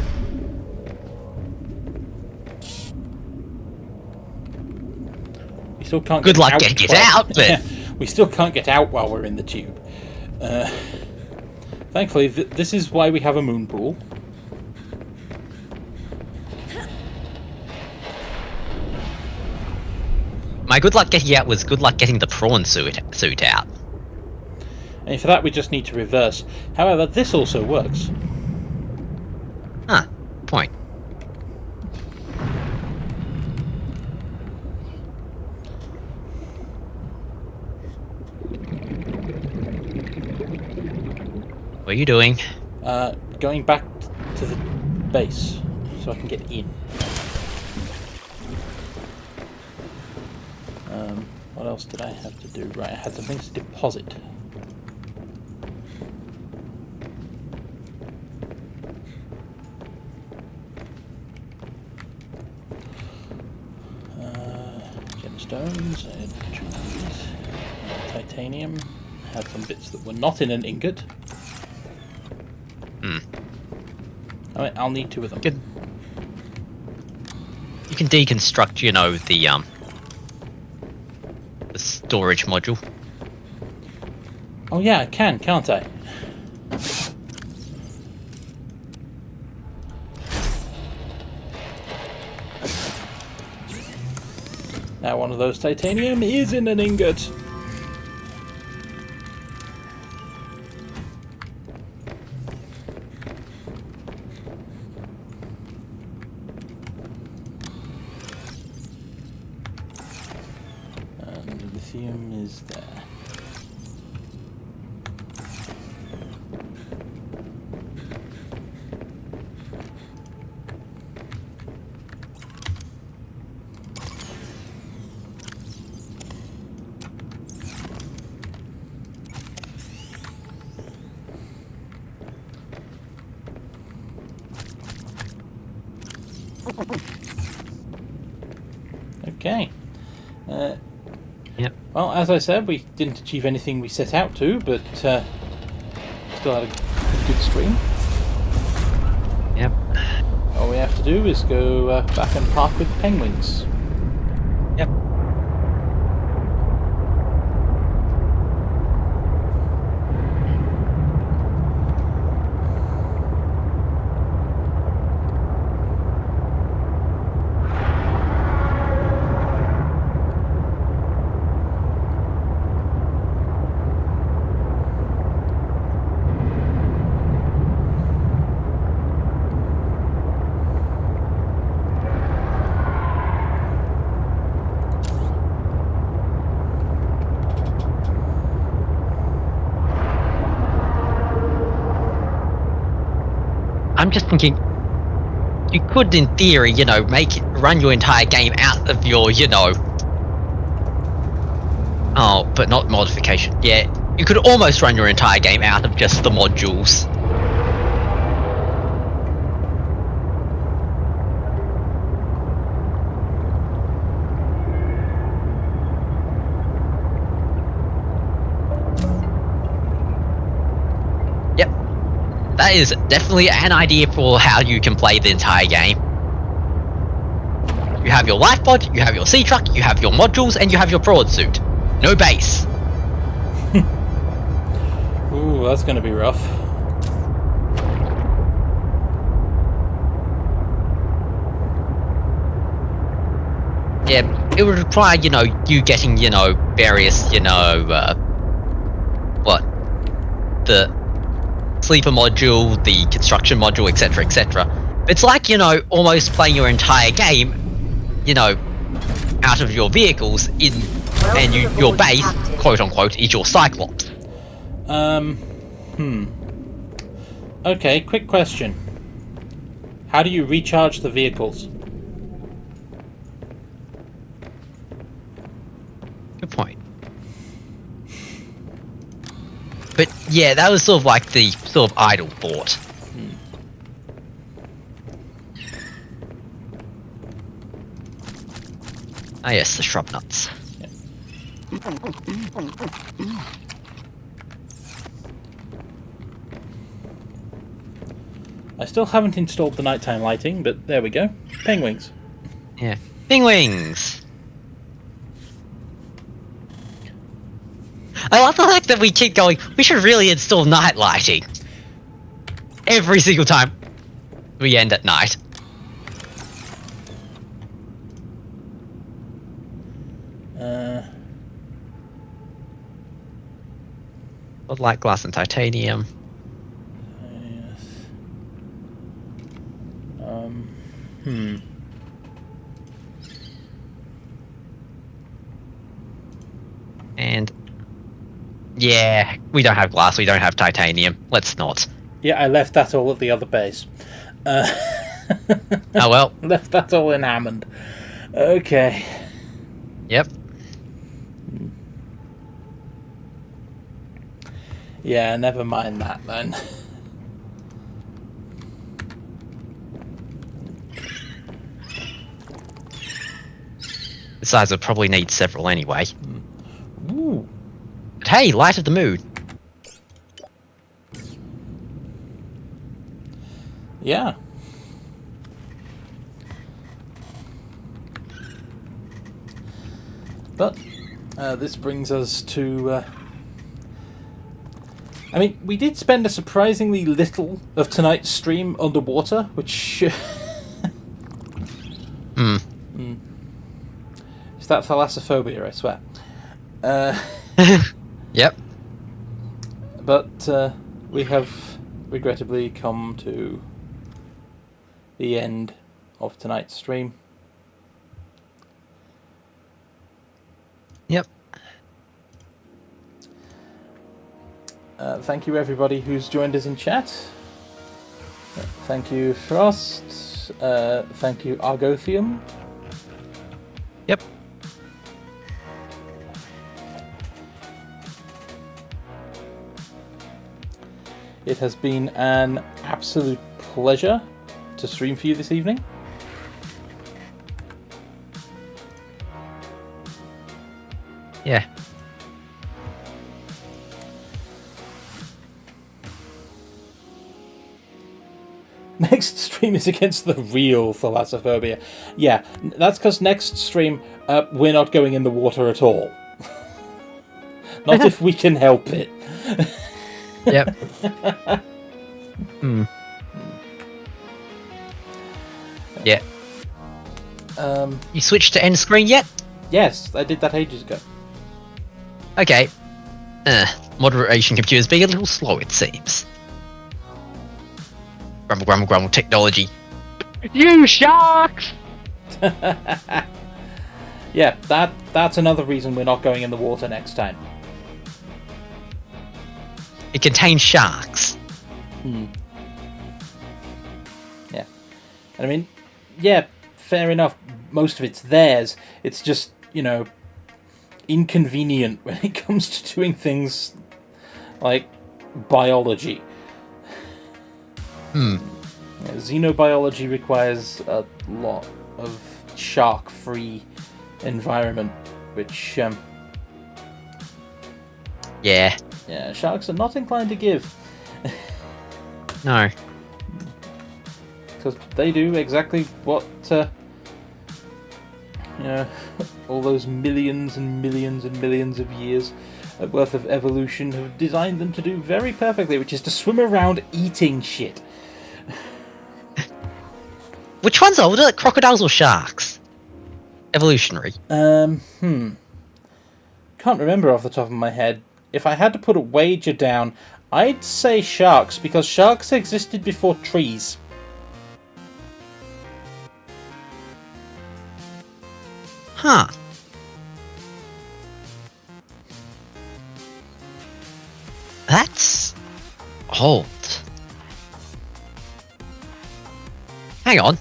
We still can't
Good
get
luck
out.
getting it out, but...
We still can't get out while we're in the tube. Thankfully, this is why we have a moon pool.
My good luck getting out was good luck getting the prawn suit out.
And for that we just need to reverse. However, this also works.
Huh. Point. What are you doing?
Going back to the base so I can get in. What else did I have to do? Right, I had some things to deposit. Gemstones, I had 2 of these. Titanium. Had some bits that were not in an ingot. I mean, I'll need 2 of them.
Good. You can deconstruct, you know, the storage module.
Oh yeah, I can, can't I? Now one of those titanium is in an ingot. And lithium is there. Okay.
Yep.
Well, as I said, we didn't achieve anything we set out to, but still had a good stream.
Yep.
all we have to do is go back and park with the penguins.
Yep. I'm just thinking, you could, in theory, run your entire game out of your, oh, but not modification. Yeah, you could almost run your entire game out of just the modules. Yep. That is definitely an idea for how you can play the entire game. You have your life pod, you have your sea truck, you have your modules, and you have your broad suit. No base.
Ooh, that's going to be rough.
Yeah, it would require, you getting, various, the sleeper module, the construction module, etc., etc. It's like, almost playing your entire game, out of your vehicles and your base, quote unquote, is your Cyclops.
Okay, quick question. How do you recharge the vehicles?
Good point. But yeah, that was sort of like the sort of idle thought. Ah yes, the shrub nuts.
Yeah. I still haven't installed the nighttime lighting, but there we go. Penguins.
Yeah. Penguins! I love the fact that we keep going, we should really install night lighting. Every single time we end at night. Light glass and titanium.
Yes.
And yeah, we don't have glass, we don't have titanium. Let's not.
Yeah, I left that all at the other base.
Oh well.
Left that all in Hammond. Okay.
Yep.
Yeah, never mind that then.
Besides, we'll probably need several anyway.
Ooh.
But hey, light of the moon.
Yeah. But this brings us to... I mean, we did spend a surprisingly little of tonight's stream underwater, which... It's that Thalassophobia, I swear.
Yep.
But we have regrettably come to the end of tonight's stream.
Yep.
Thank you everybody who's joined us in chat. Thank you Frost. Thank you Argothium.
Yep.
It has been an absolute pleasure to stream for you this evening.
Yeah.
Next stream stream is against the real Thalassophobia. Yeah, that's because next stream we're not going in the water at all. Not if we can help it.
Yep. Yeah. You switched to end screen yet?
Yes, I did that ages ago.
Okay. Moderation computers being a little slow, it seems. Grumble, grumble, grumble, technology. You sharks!
Yeah, that's another reason we're not going in the water next time.
It contains sharks.
Yeah. And I mean, yeah, fair enough. Most of it's theirs. It's just, inconvenient when it comes to doing things like biology. Xenobiology requires a lot of shark-free environment, which,
Yeah.
yeah, sharks are not inclined to give.
No.
Because they do exactly what, all those millions and millions and millions of years worth of evolution have designed them to do very perfectly, which is to swim around eating shit.
Which one's older, crocodiles or sharks? Evolutionary.
Can't remember off the top of my head. If I had to put a wager down, I'd say sharks, because sharks existed before trees.
Huh. That's old. Hang on.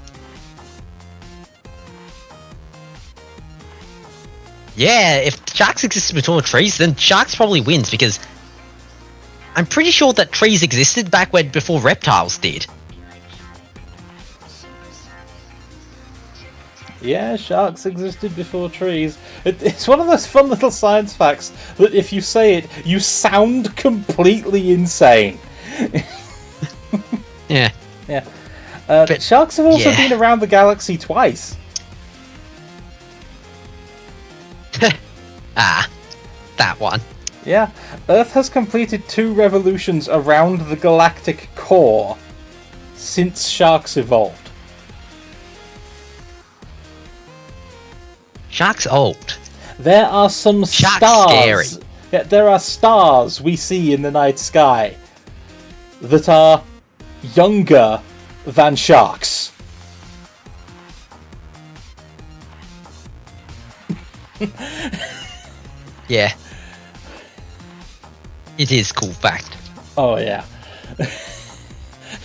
Yeah, if sharks existed before trees, then sharks probably wins, because I'm pretty sure that trees existed back when before reptiles did.
Yeah, sharks existed before trees. It's one of those fun little science facts that if you say it, you sound completely insane.
Yeah.
Yeah. But sharks have also been around the galaxy twice.
That one.
Yeah. Earth has completed 2 revolutions around the galactic core since sharks evolved.
Sharks old.
There are some
Sharks
stars.
scary.
Yeah, there are stars we see in the night sky that are younger than sharks.
Yeah. It is cool fact.
Oh yeah.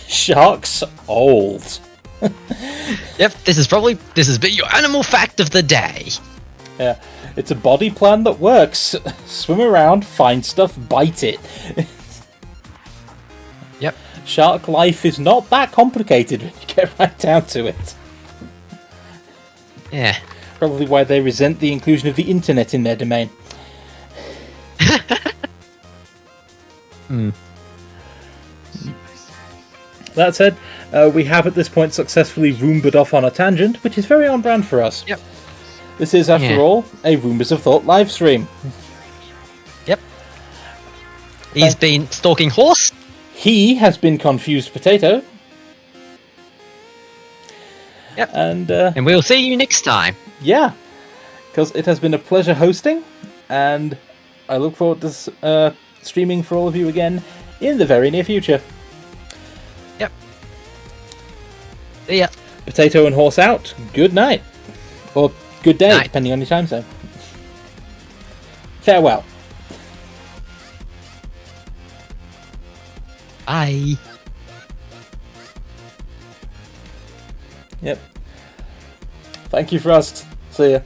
Sharks old.
Yep, this has been your animal fact of the day.
Yeah, it's a body plan that works. Swim around, find stuff, bite it.
Yep.
Shark life is not that complicated when you get right down to it.
Yeah.
Probably why they resent the inclusion of the internet in their domain. That said, we have at this point successfully Roombaed off on a tangent, which is very on brand for us.
Yep.
This is, after all, a Roombas of Thought live stream.
Yep. He's been stalking horse.
He has been Confused Potato.
Yep.
And
we'll see you next time.
yeah, because it has been a pleasure hosting, and I look forward to streaming for all of you again in the very near future.
Yep. See ya.
Potato and Horse out. Good night. Or good day,
Night.
depending on your time zone. Farewell.
Bye.
Yep. Thank you for us. See ya.